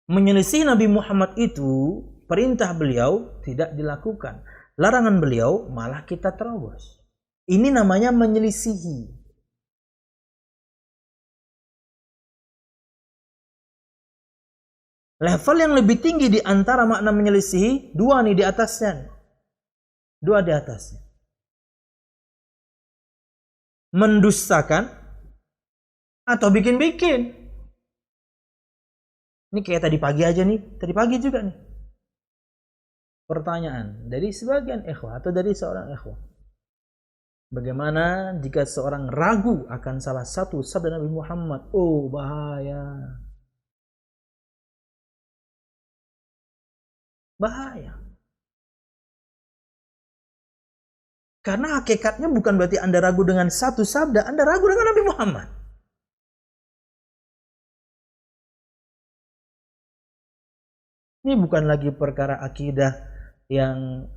A: Menyelisih Nabi Muhammad itu, perintah beliau tidak dilakukan. Larangan beliau malah kita terobos. Ini namanya menyelisihi. Level yang lebih tinggi di antara makna menyelisihi, dua nih di atasnya. Dua di atasnya. Mendustakan atau bikin-bikin. Ini kayak tadi pagi aja nih. Tadi pagi juga nih. Pertanyaan dari sebagian ikhwah atau dari seorang ikhwah. Bagaimana jika seorang ragu akan salah satu sabda Nabi Muhammad? Oh, bahaya. Bahaya. Karena hakikatnya bukan berarti Anda ragu dengan satu sabda, Anda ragu dengan Nabi Muhammad. Ini bukan lagi perkara akidah yang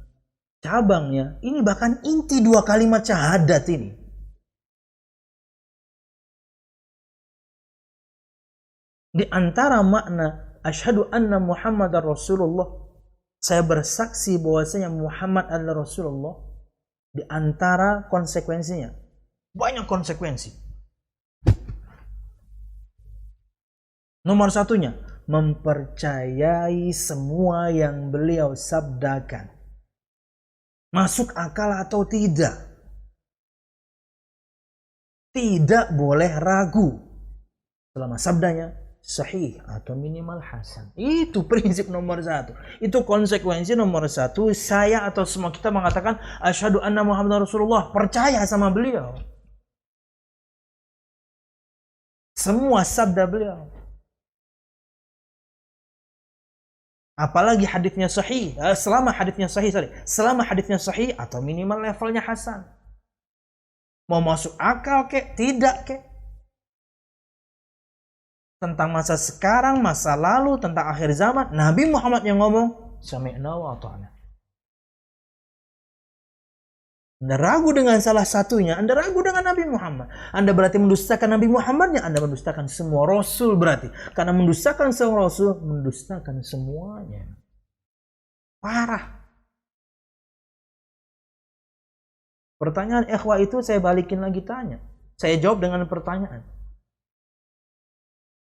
A: cabangnya, ini bahkan inti dua kalimat syahadat ini. Di antara makna asyhadu anna Muhammadar Rasulullah, saya bersaksi bahwasanya Muhammad adalah Rasulullah, di antara konsekuensinya banyak konsekuensi. Nomor satunya, mempercayai semua yang beliau sabdakan, masuk akal atau tidak. Tidak boleh ragu selama sabdanya sahih atau minimal hasan. Itu prinsip nomor satu. Itu konsekuensi nomor satu. Saya atau semua kita mengatakan asyhadu anna Muhammadar Rasulullah, percaya sama beliau. Semua sabda beliau. Apalagi hadisnya sahih. Selama hadisnya sahih atau minimal levelnya hasan. Mau masuk akal kek, tidak kek. Tentang masa sekarang, masa lalu, tentang akhir zaman, Nabi Muhammad yang ngomong, sami'na wa ata'na. Anda ragu dengan salah satunya, Anda ragu dengan Nabi Muhammad. Anda berarti mendustakan Nabi Muhammadnya, Anda mendustakan semua Rasul berarti. Karena mendustakan semua Rasul, mendustakan semuanya. Parah. Pertanyaan ikhwah itu saya balikin lagi tanya. Saya jawab dengan pertanyaan.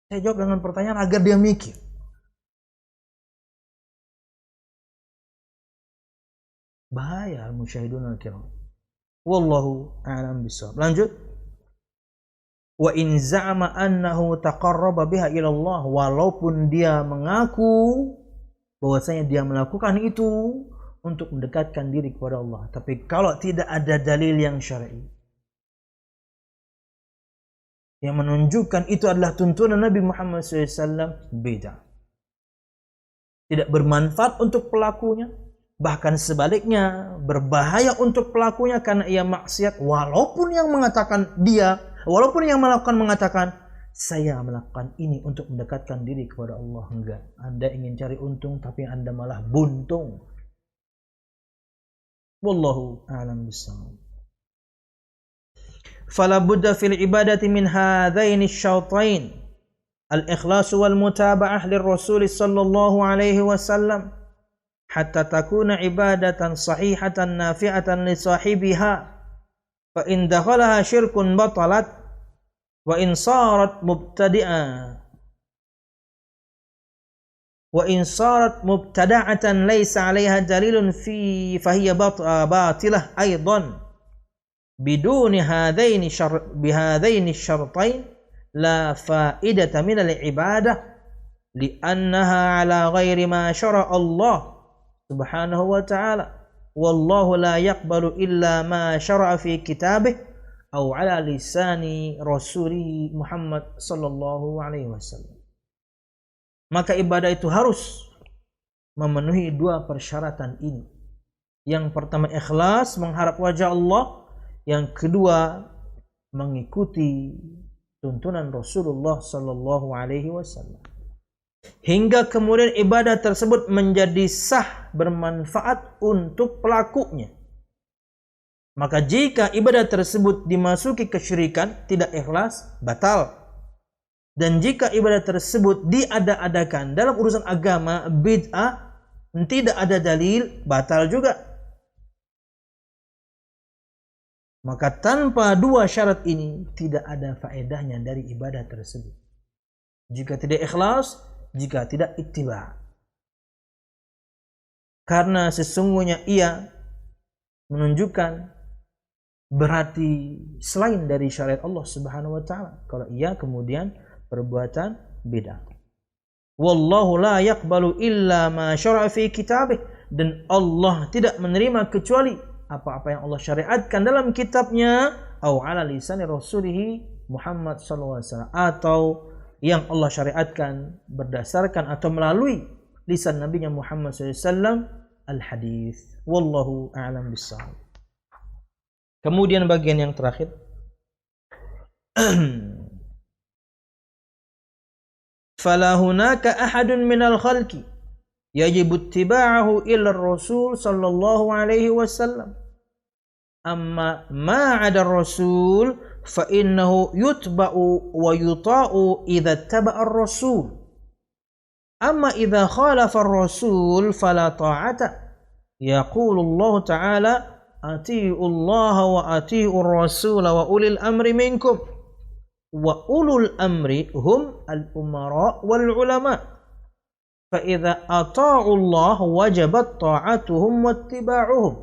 A: Saya jawab dengan pertanyaan agar dia mikir. Bahaya al-musyahidun al-kiram. Wallahu a'lam bishawab. Lanjut. Wa in za'ama annahu taqarraba biha ila Allah, walaupun dia mengaku bahwasanya dia melakukan itu untuk mendekatkan diri kepada Allah, tapi kalau tidak ada dalil yang syar'i yang menunjukkan itu adalah tuntunan Nabi Muhammad SAW, beda. Tidak bermanfaat untuk pelakunya, bahkan sebaliknya berbahaya untuk pelakunya karena ia maksiat. Walaupun yang melakukan mengatakan saya melakukan ini untuk mendekatkan diri kepada Allah. Enggak, Anda ingin cari untung tapi Anda malah buntung. Wallahu a'lam bishawab. Fala budda fil ibadati min hadzaini asy-syartain al-ikhlas wal mutaba'ah lirrasul sallallahu alaihi wasallam hatta takuna ibadatan sahihatan nafi'atan li sahibiha, fa in dakhalaha syirkun batalat wa in sarat mubtada'atan laysa 'alaiha dalilun fi fa hiya batilah aidan. Biduni bihadaini syartain la faidata min al-ibadah li'annaha ala ghairi ma syara Allah subhanahu wa ta'ala. wallahu la yaqbalu illa ma syara'a fi kitabih aw ala lisani rasulih Muhammad sallallahu alaihi wasallam. Maka ibadah itu harus memenuhi dua persyaratan ini. Yang pertama ikhlas, mengharap wajah Allah. Yang kedua mengikuti tuntunan Rasulullah sallallahu alaihi wasallam. Hingga kemudian ibadah tersebut menjadi sah, bermanfaat untuk pelakunya. Maka jika ibadah tersebut dimasuki kesyirikan, tidak ikhlas, batal. Dan jika ibadah tersebut diada-adakan dalam urusan agama, bid'ah, tidak ada dalil, batal juga. Maka tanpa dua syarat ini tidak ada faedahnya dari ibadah tersebut. Jika tidak ikhlas, jika tidak ittiba. Karena sesungguhnya ia menunjukkan berarti selain dari syariat Allah Subhanahu wa taala. Kalau ia kemudian perbuatan bid'ah. Wallahu la yaqbalu illa ma syara'a fi kitabih, dan Allah tidak menerima kecuali apa-apa yang Allah syariatkan dalam kitabnya, au ala lisani rasulih Muhammad sallallahu alaihi wasallam, atau yang Allah syariatkan berdasarkan atau melalui lisan nabinya Muhammad sallallahu alaihi wasallam, al-hadis. Wallahu a'lam bissawab. Kemudian bagian yang terakhir, fala hunaka ahadun minal khalqi yajibu ittiba'ahu illa ar-rasul sallallahu alaihi wasallam, amma ma 'ada ar-rasul fa innahu yutba'u wa yuta'u idza ittaba'a ar-rasul, amma idza khalafa ar-rasul fala ta'ata. Yaqulu Allah ta'ala ati'u Allah wa ati'u ar-rasul wa ulil amri minkum wa ulul amri hum al-umara wal ulama, fa idza ata'u Allah wajabat ta'atuhum wattiba'uhum,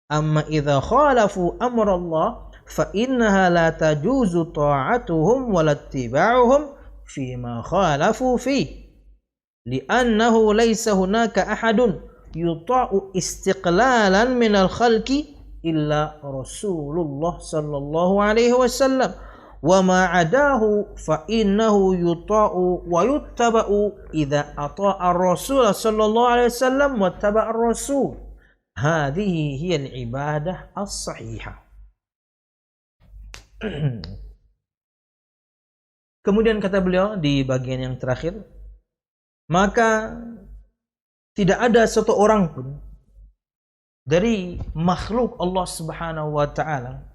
A: amma idza khalafu amra Allah fa innaha la tajuzu ta'atuhum wa ittiba'uhum fima khalafu fi, li'annahu laysa hunaka ahadun yuta'u istiqlalan minal khalqi illa Rasulullah sallallahu alaihi wasallam, wa ma 'adahu fa innahu yuta'u wa yuttaba'u idza ata'a ar-rasul sallallahu alaihi wasallam wa taba'a ar-rasul. Hadhihi hiya al-ibadah as-sahihah. Kemudian kata beliau di bagian yang terakhir, maka tidak ada satu orang pun dari makhluk Allah Subhanahu wa taala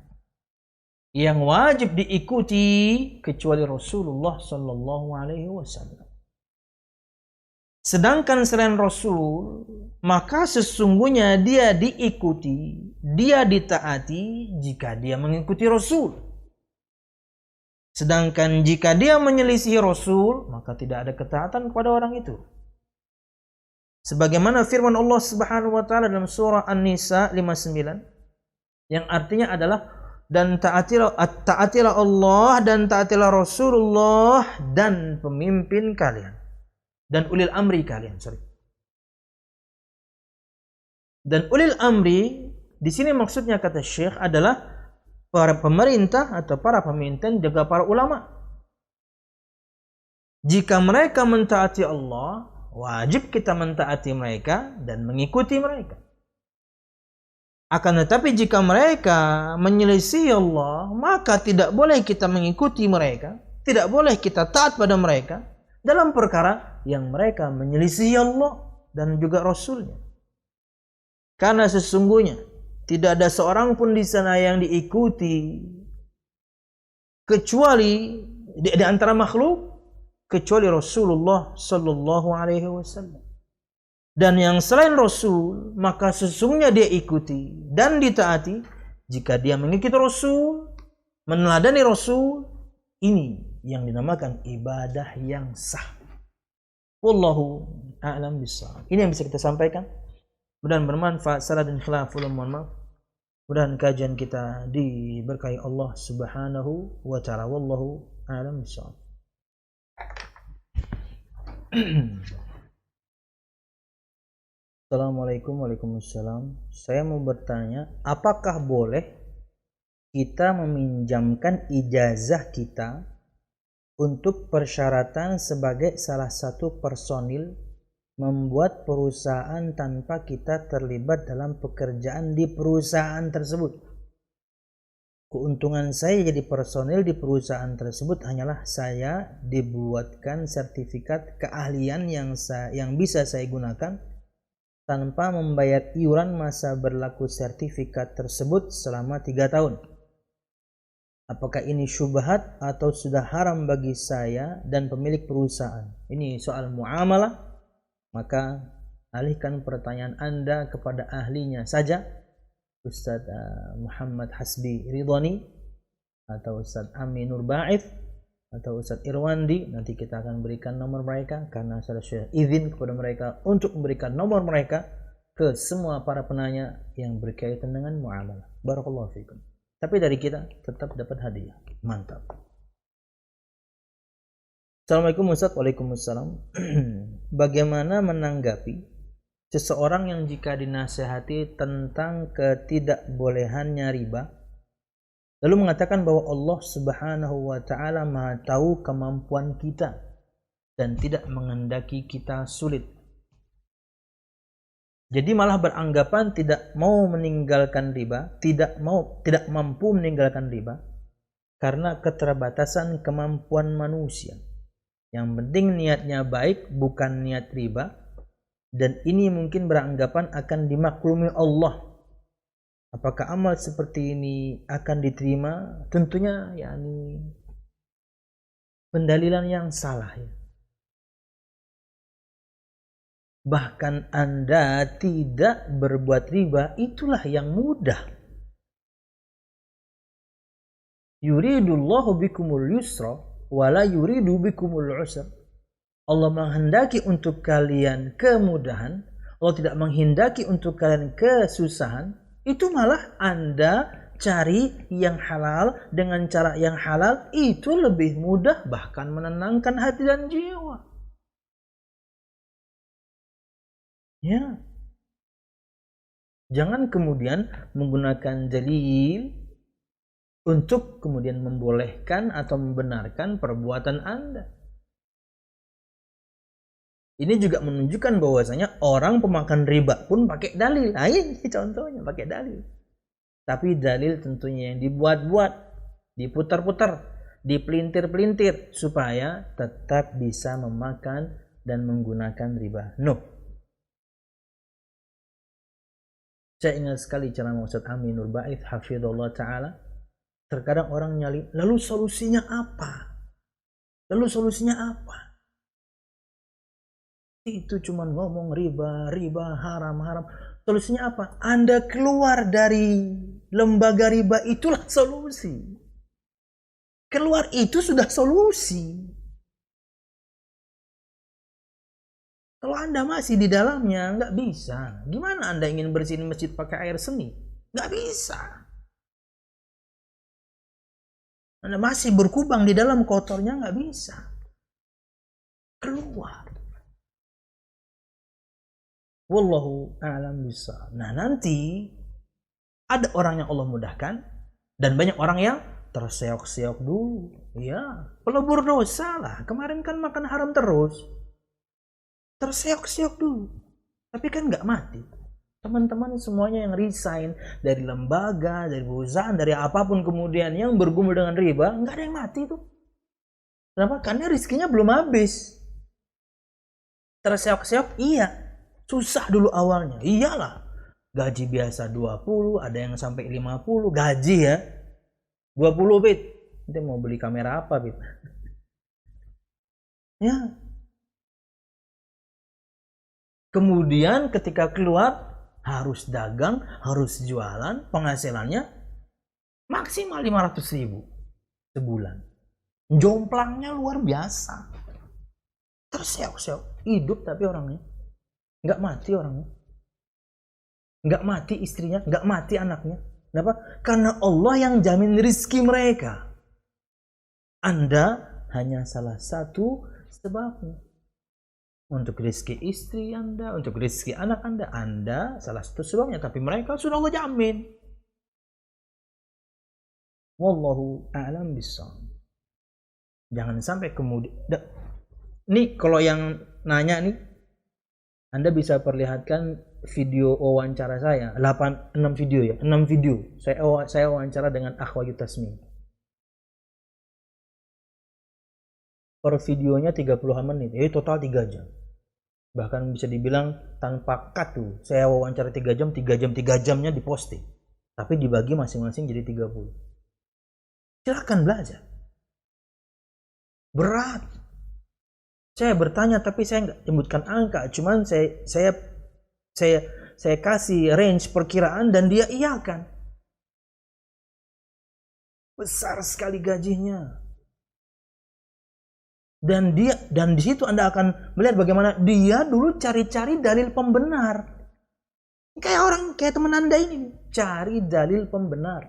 A: yang wajib diikuti kecuali Rasulullah sallallahu alaihi wasallam. Sedangkan selain Rasul, maka sesungguhnya dia diikuti, dia ditaati jika dia mengikuti Rasul. Sedangkan jika dia menyelisihi Rasul, maka tidak ada ketaatan kepada orang itu. Sebagaimana firman Allah Subhanahu wa taala dalam surah An-Nisa 59 yang artinya adalah dan taatilah Allah dan taatilah Rasulullah dan pemimpin kalian dan ulil amri kalian. Dan ulil amri di sini maksudnya kata Syekh adalah para pemerintah atau para pemimpin juga para ulama. Jika mereka mentaati Allah, wajib kita mentaati mereka dan mengikuti mereka. Akan tetapi jika mereka menyelisih Allah, maka tidak boleh kita mengikuti mereka, tidak boleh kita taat pada mereka dalam perkara yang mereka menyelisih Allah dan juga Rasulnya. Karena sesungguhnya tidak ada seorang pun di sana yang diikuti kecuali di antara makhluk kecuali Rasulullah sallallahu alaihi wasallam. Dan yang selain Rasul, maka sesungguhnya dia ikuti dan ditaati jika dia mengikuti Rasul, meneladani Rasul. Ini yang dinamakan ibadah yang sah. Wallahu a'lam bishawab. Ini yang bisa kita sampaikan. Mudah-mudahan bermanfaat. Salah dan khilaf, mohon maaf. Mudah-mudahan kajian kita diberkahi Allah Subhanahu wa taala. Wallahu a'lam bishawab. Assalamualaikum. Waalaikumsalam. Saya mau bertanya, apakah boleh kita meminjamkan ijazah kita untuk persyaratan sebagai salah satu personil membuat perusahaan tanpa kita terlibat dalam pekerjaan di perusahaan tersebut? Keuntungan saya jadi personil di perusahaan tersebut hanyalah saya dibuatkan sertifikat keahlian yang bisa saya gunakan tanpa membayar iuran masa berlaku sertifikat tersebut selama 3 tahun. Apakah ini syubhat atau sudah haram bagi saya dan pemilik perusahaan? Ini soal muamalah, maka alihkan pertanyaan Anda kepada ahlinya saja, Ustaz Muhammad Hasbi Ridhani atau Ustaz Ami Nur Ba'ith atau Ustaz Irwandi. Nanti kita akan berikan nomor mereka karena saya sudah izin kepada mereka untuk memberikan nomor mereka ke semua para penanya yang berkaitan dengan muamalah. Barakallahu fikum. Tapi dari kita tetap dapat hadiah. Mantap. Assalamualaikum Ustaz. Waalaikumsalam. Bagaimana menanggapi seseorang yang jika dinasihati tentang ketidakbolehannya riba, lalu mengatakan bahwa Allah Subhanahu wa Ta'ala Maha tahu kemampuan kita dan tidak menghendaki kita sulit. Jadi malah beranggapan tidak mau meninggalkan riba, tidak mampu meninggalkan riba karena keterbatasan kemampuan manusia. Yang penting niatnya baik, bukan niat riba. Dan ini mungkin beranggapan akan dimaklumi Allah. Apakah amal seperti ini akan diterima? Tentunya yakni pendalilan yang salah ya. Bahkan Anda tidak berbuat riba, itulah yang mudah. Yuridullahu bikumul yusra wala yuridu bikumul usra. Allah menghendaki untuk kalian kemudahan, Allah tidak menghendaki untuk kalian kesusahan. Itu malah Anda cari yang halal dengan cara yang halal, itu lebih mudah, bahkan menenangkan hati dan jiwa. Ya. Jangan kemudian menggunakan dalil untuk kemudian membolehkan atau membenarkan perbuatan Anda. Ini juga menunjukkan bahwasanya orang pemakan riba pun pakai dalil. Nah, ini contohnya pakai dalil. Tapi dalil tentunya yang dibuat-buat, diputar-putar, dipelintir-pelintir supaya tetap bisa memakan dan menggunakan riba. No. Saya ingat sekali ceramah Ustaz Ami Nur Ba'ith hafizallahu taala. Terkadang orang nyali, lalu solusinya apa? Lalu solusinya apa? Itu cuma ngomong riba, haram. Solusinya apa? Anda keluar dari lembaga riba, itulah solusi. Keluar itu sudah solusi. Kalau Anda masih di dalamnya, nggak bisa. Gimana Anda ingin bersihin masjid pakai air seni? Nggak bisa. Anda masih berkubang di dalam kotornya, nggak bisa. Keluar. Wallahu a'lam bishawab. Nah, nanti ada orang yang Allah mudahkan dan banyak orang yang terseok-seok dulu. Ya, pelebur dosa lah. Kemarin kan makan haram terus. Terseok-seok dulu. Tapi kan nggak mati. Teman-teman semuanya yang resign dari lembaga, dari perusahaan, dari apapun kemudian yang bergumul dengan riba, nggak ada yang mati tuh. Kenapa? Karena rizkinya belum habis. Terseok-seok, iya. Susah dulu awalnya. Iyalah. Gaji biasa 20, ada yang sampai 50. Gaji ya. 20 bit. Nanti mau beli kamera apa bit? Ya. Kemudian ketika keluar harus dagang, harus jualan, penghasilannya maksimal 500.000 sebulan. Jomplangnya luar biasa. Terseok-seok. Hidup tapi orangnya. Nggak mati orangnya, nggak mati istrinya, nggak mati anaknya. Kenapa? Karena Allah yang jamin rizki mereka. Anda hanya salah satu sebabnya. untuk rezeki istri Anda, untuk rezeki anak Anda salah satu sebabnya, tapi mereka sudah Allah jamin. Wallahu a'lam bishawab. Jangan sampai kemudian nih kalau yang nanya nih, Anda bisa perlihatkan video wawancara saya, 6 video ya, 6 video. Saya wawancara dengan Akhwat Tasmin. Per videonya 30 menit, jadi total 3 jam. Bahkan bisa dibilang tanpa cut tuh. Saya wawancara 3 jam, 3 jamnya diposting. Tapi dibagi masing-masing jadi 30. Silakan belajar. Berat. Saya bertanya tapi saya nggak sebutkan angka, cuman saya kasih range perkiraan dan dia iyakan. Besar sekali gajinya. Dan di situ Anda akan melihat bagaimana dia dulu cari-cari dalil pembenar. Kayak teman Anda ini, cari dalil pembenar.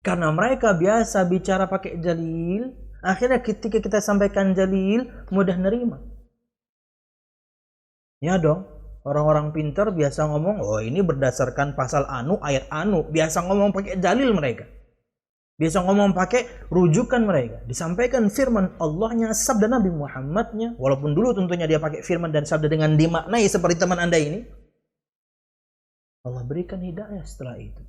A: Karena mereka biasa bicara pakai dalil, akhirnya ketika kita sampaikan dalil, mudah nerima. Ya dong, orang-orang pintar biasa ngomong, oh ini berdasarkan pasal anu, ayat anu, biasa ngomong pakai dalil mereka. Biasa ngomong pakai rujukan mereka. Disampaikan firman Allahnya, sabda Nabi Muhammadnya. Walaupun dulu tentunya dia pakai firman dan sabda dengan dimaknai seperti teman Anda ini. Allah berikan hidayah setelah itu.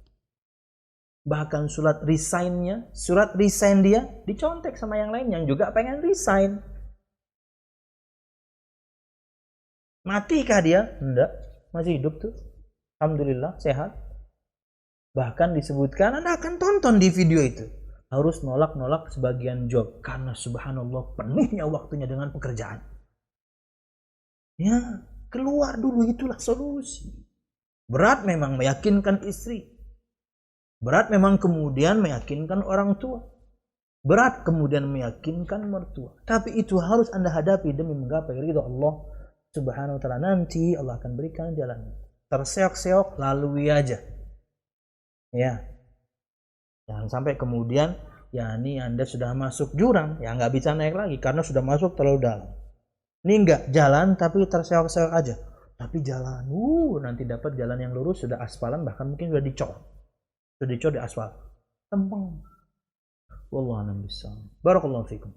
A: Bahkan surat resign dia dicontek sama yang lain yang juga pengen resign. Matikah dia? Enggak. Masih hidup tuh. Alhamdulillah, sehat. Bahkan disebutkan, Anda akan tonton di video itu, harus nolak sebagian job karena subhanallah penuhnya waktunya dengan pekerjaan. Ya, keluar dulu, itulah solusi. Berat memang meyakinkan istri. Berat memang kemudian meyakinkan orang tua. Berat kemudian meyakinkan mertua. Tapi itu harus Anda hadapi demi menggapai ridha Allah Subhanahu wa taala. Nanti Allah akan berikan jalan. Terseok-seok lalui aja. Ya, jangan sampai kemudian ya ini Anda sudah masuk jurang, ya nggak bisa naik lagi karena sudah masuk terlalu dalam. Ini nggak jalan tapi terseok-seok aja, tapi jalan, nanti dapat jalan yang lurus, sudah aspalan, bahkan mungkin sudah dicor di aspal, tembang. Wallahu a'lam bishawab. Barakallahu fikum.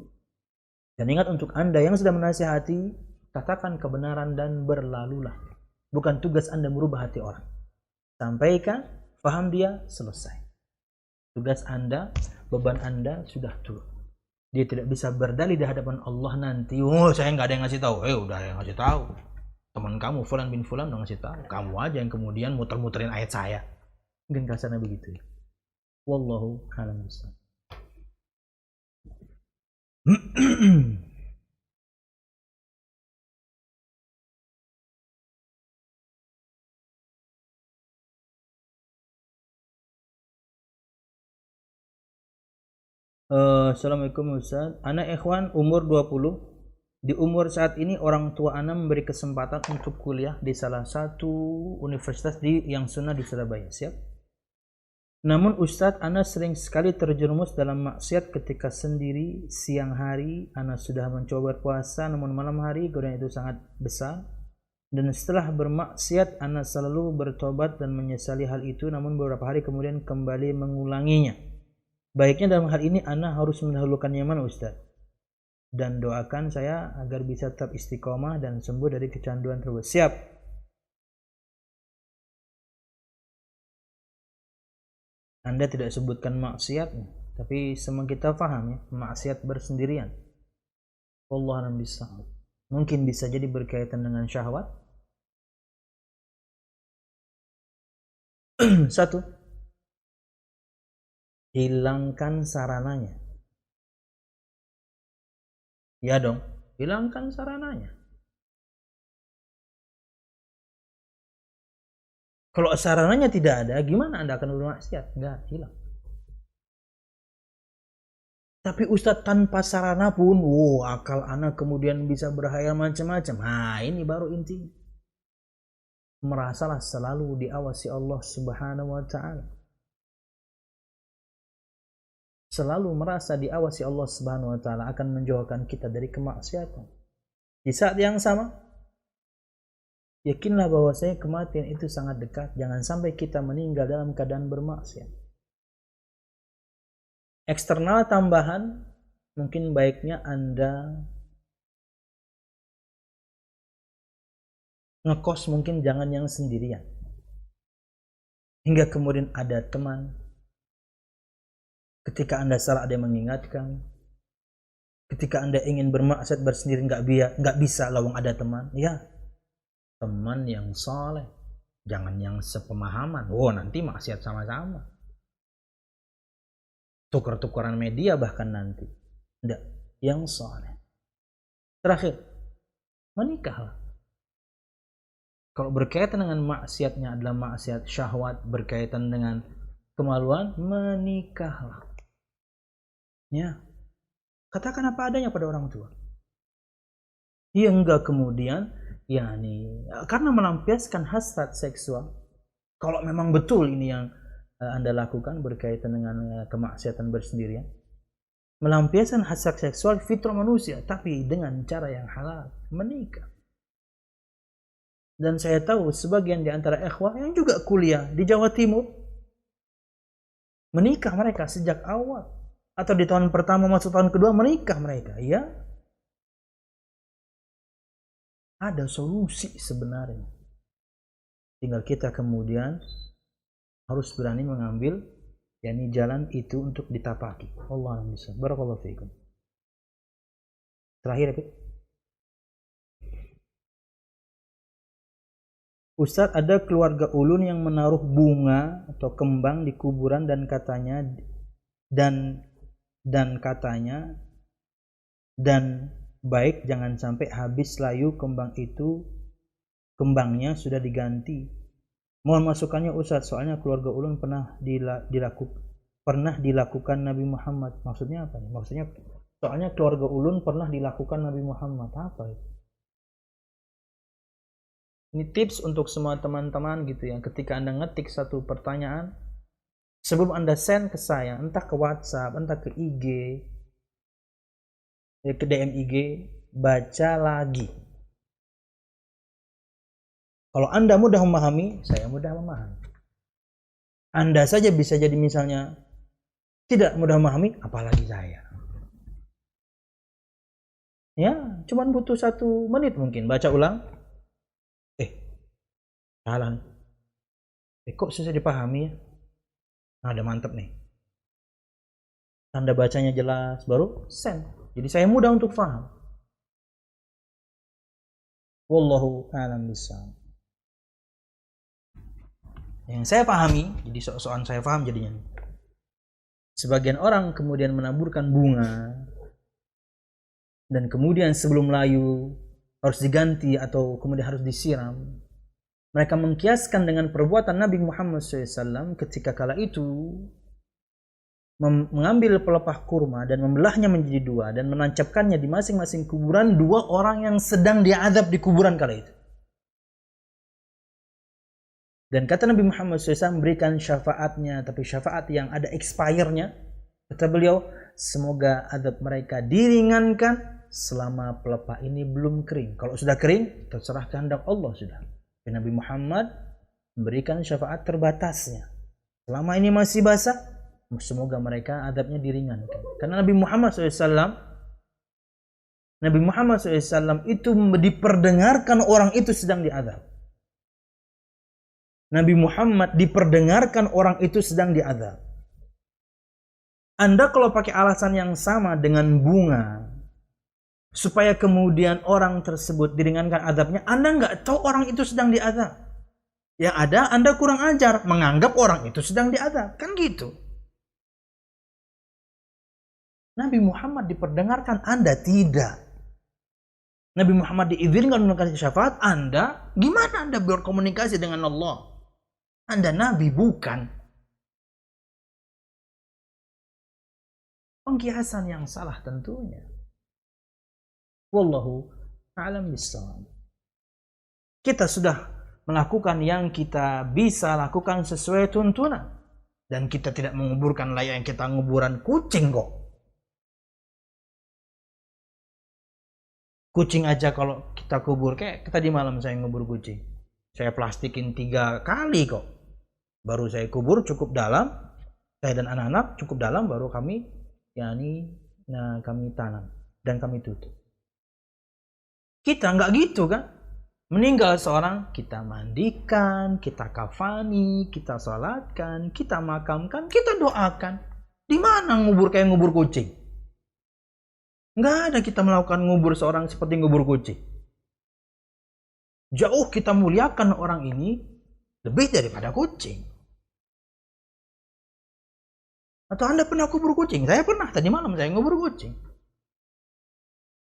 A: Dan ingat untuk Anda yang sudah menasihati, katakan kebenaran dan berlalulah. Bukan tugas Anda merubah hati orang. Sampaikan, paham dia, selesai. Tugas Anda, beban Anda sudah turun. Dia tidak bisa berdalih di hadapan Allah nanti. Oh, saya nggak ada yang ngasih tahu. Udah ada yang ngasih tahu. Teman kamu Fulan bin Fulan udah ngasih tahu. Kamu aja yang kemudian muter-muterin ayat saya. Mungkin kasarnya begitu. Wallahu a'lam bishawab. Assalamualaikum Ustaz. Anak ikhwan umur 20. Di umur saat ini orang tua anak memberi kesempatan untuk kuliah di salah satu universitas yang sunnah di Surabaya. Siap? Namun Ustaz, anak sering sekali terjerumus dalam maksiat ketika sendiri. Siang hari anak sudah mencoba berpuasa, namun malam hari godaan itu sangat besar. Dan setelah bermaksiat anak selalu bertobat dan menyesali hal itu, namun beberapa hari kemudian kembali mengulanginya. Baiknya dalam hal ini anak harus mendahulukan yang mana Ustaz? Dan doakan saya agar bisa tetap istiqomah dan sembuh dari kecanduan tersebut. Siap. Anda tidak sebutkan maksiat, tapi semua kita paham ya, maksiat bersendirian. Wallahu a'lam bishawab. Mungkin bisa jadi berkaitan dengan syahwat. Satu, hilangkan sarananya. Ya dong, hilangkan sarananya. Kalau sarananya tidak ada, gimana Anda akan bermaksiat? Enggak, hilang. Tapi Ustadz tanpa sarana pun, akal anak kemudian bisa berhayal macam-macam. Nah, ini baru intinya. Merasalah selalu diawasi Allah Subhanahu wa ta'ala. Selalu merasa diawasi Allah Subhanahu wa ta'ala akan menjauhkan kita dari kemaksiatan. Di saat yang sama, yakinlah bahwasanya kematian itu sangat dekat. Jangan sampai kita meninggal dalam keadaan bermaksiat. Eksternal tambahan, mungkin baiknya Anda ngekos mungkin jangan yang sendirian. Hingga kemudian ada teman. Ketika Anda salah ada yang mengingatkan. Ketika Anda ingin bermaksiat bersendiri nggak bisa lawang ada teman. Ya, teman yang saleh. Jangan yang sepemahaman. Nanti maksiat sama-sama. Tukar-tukaran media bahkan nanti. Tidak, yang saleh. Terakhir, menikahlah. Kalau berkaitan dengan maksiatnya adalah maksiat syahwat, berkaitan dengan kemaluan, menikahlah. Ya. Katakan apa adanya pada orang tua. Hingga kemudian, karena melampiaskan hasrat seksual. Kalau memang betul ini yang Anda lakukan berkaitan dengan kemaksiatan bersendirian, melampiaskan hasrat seksual fitrah manusia, tapi dengan cara yang halal, menikah. Dan saya tahu sebagian di antara ikhwah yang juga kuliah di Jawa Timur, menikah mereka sejak awal. Atau di tahun pertama masuk tahun kedua menikah mereka, ya. Ada solusi sebenarnya. Tinggal kita kemudian harus berani mengambil jalan itu untuk ditapaki. Wallahu a'lam bishawab. Barakallahu fiikum. Terakhir, Ustaz, ada keluarga ulun yang menaruh bunga atau kembang di kuburan dan katanya baik jangan sampai habis layu kembangnya sudah diganti. Mohon masukannya Ustaz, soalnya keluarga ulun pernah dilakukan Nabi Muhammad. Maksudnya apa nih? Maksudnya soalnya keluarga ulun pernah dilakukan Nabi Muhammad. Apa itu? Ini tips untuk semua teman-teman gitu ya. Ketika Anda ngetik satu pertanyaan, sebelum Anda send ke saya, entah ke WhatsApp, entah ke IG, ke DM IG, baca lagi. Kalau Anda mudah memahami, saya mudah memahami. Anda saja bisa jadi misalnya tidak mudah memahami, apalagi saya. Ya, cuman butuh 1 menit mungkin baca ulang. Salah. Kok susah dipahami ya? Ada mantap nih. Tanda bacanya jelas, baru send. Jadi saya mudah untuk paham. Wallahu a'lam bishawab. Yang saya pahami, jadi soal saya paham jadinya. Sebagian orang kemudian menaburkan bunga dan kemudian sebelum layu harus diganti atau kemudian harus disiram. Mereka mengkiaskan dengan perbuatan Nabi Muhammad SAW ketika kala itu mengambil pelepah kurma dan membelahnya menjadi 2 dan menancapkannya di masing-masing kuburan 2 orang yang sedang diazab di kuburan kala itu. Dan kata Nabi Muhammad SAW memberikan syafaatnya, tapi syafaat yang ada expire-nya. Kata beliau, semoga azab mereka diringankan selama pelepah ini belum kering. Kalau sudah kering, terserah kehendak Allah sudah. Dan Nabi Muhammad memberikan syafaat terbatasnya. Selama ini masih basah, semoga mereka azabnya diringankan. Karena Nabi Muhammad SAW itu diperdengarkan orang itu sedang diazab. Nabi Muhammad diperdengarkan orang itu sedang diazab. Anda kalau pakai alasan yang sama dengan bunga, supaya kemudian orang tersebut diringankan azabnya, Anda nggak tahu orang itu sedang diazab. Yang ada Anda kurang ajar, menganggap orang itu sedang diazab. Kan gitu. Nabi Muhammad diperdengarkan, Anda tidak. Nabi Muhammad diizinkan memberikan syafaat, Anda, gimana Anda berkomunikasi dengan Allah? Anda Nabi bukan. Pengkiasan yang salah tentunya. Wallahu a'lam bishawab. Kita sudah melakukan yang kita bisa lakukan sesuai tuntunan. Dan kita tidak menguburkan layak yang kita nguburan kucing kok. Kucing aja kalau kita kubur, kayak tadi malam saya ngubur kucing, saya plastikin 3 kali kok. Baru saya kubur cukup dalam, saya dan anak-anak cukup dalam, baru kami kami tanam dan kami tutup. Kita nggak gitu kan? Meninggal seorang, kita mandikan, kita kafani, kita salatkan, kita makamkan, kita doakan. Di mana ngubur kayak ngubur kucing? Nggak ada kita melakukan ngubur seorang seperti ngubur kucing. Jauh kita muliakan orang ini lebih daripada kucing. Atau Anda pernah kubur kucing? Saya pernah, tadi malam saya ngubur kucing.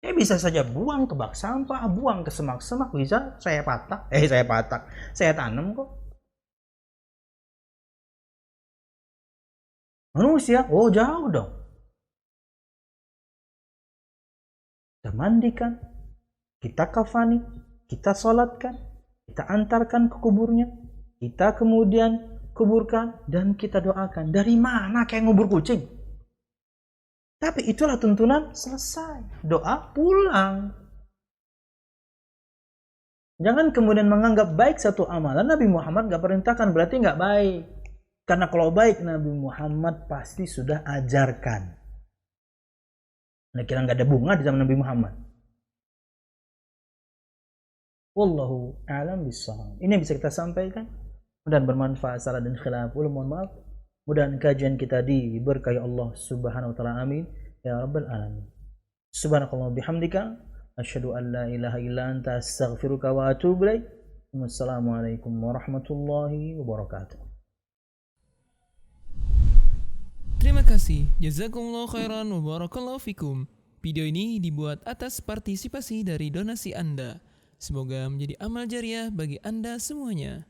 A: Saya bisa saja buang ke bak sampah, buang ke semak-semak, bisa saya saya tanam kok. Manusia, oh jauh dong. Kita mandikan, kita kafani, kita sholatkan, kita antarkan ke kuburnya, kita kemudian kuburkan, dan kita doakan. Dari mana kayak ngubur kucing? Tapi itulah tuntunan, selesai. Doa, pulang. Jangan kemudian menganggap baik satu amalan Nabi Muhammad gak perintahkan, berarti gak baik. Karena kalau baik Nabi Muhammad pasti sudah ajarkan. Nah, kira nggak ada bunga di zaman Nabi Muhammad. Wallahu a'lam bishawab. Ini yang bisa kita sampaikan. Mudah bermanfaat, salah dan khilaf. Mohon maaf. Mudah kajian kita diberkahi Allah Subhanahu wa taala. Amin ya rabbal alamin. Subhanakallah bihamdika asyhadu an la ilaha illa anta astaghfiruka wa atubu ilaik. Wassalamualaikum warahmatullahi wabarakatuh.
B: Terima kasih, jazakumullah khairan wa barakallahu fikum. Video ini dibuat atas partisipasi dari donasi Anda. Semoga menjadi amal jariah bagi Anda semuanya.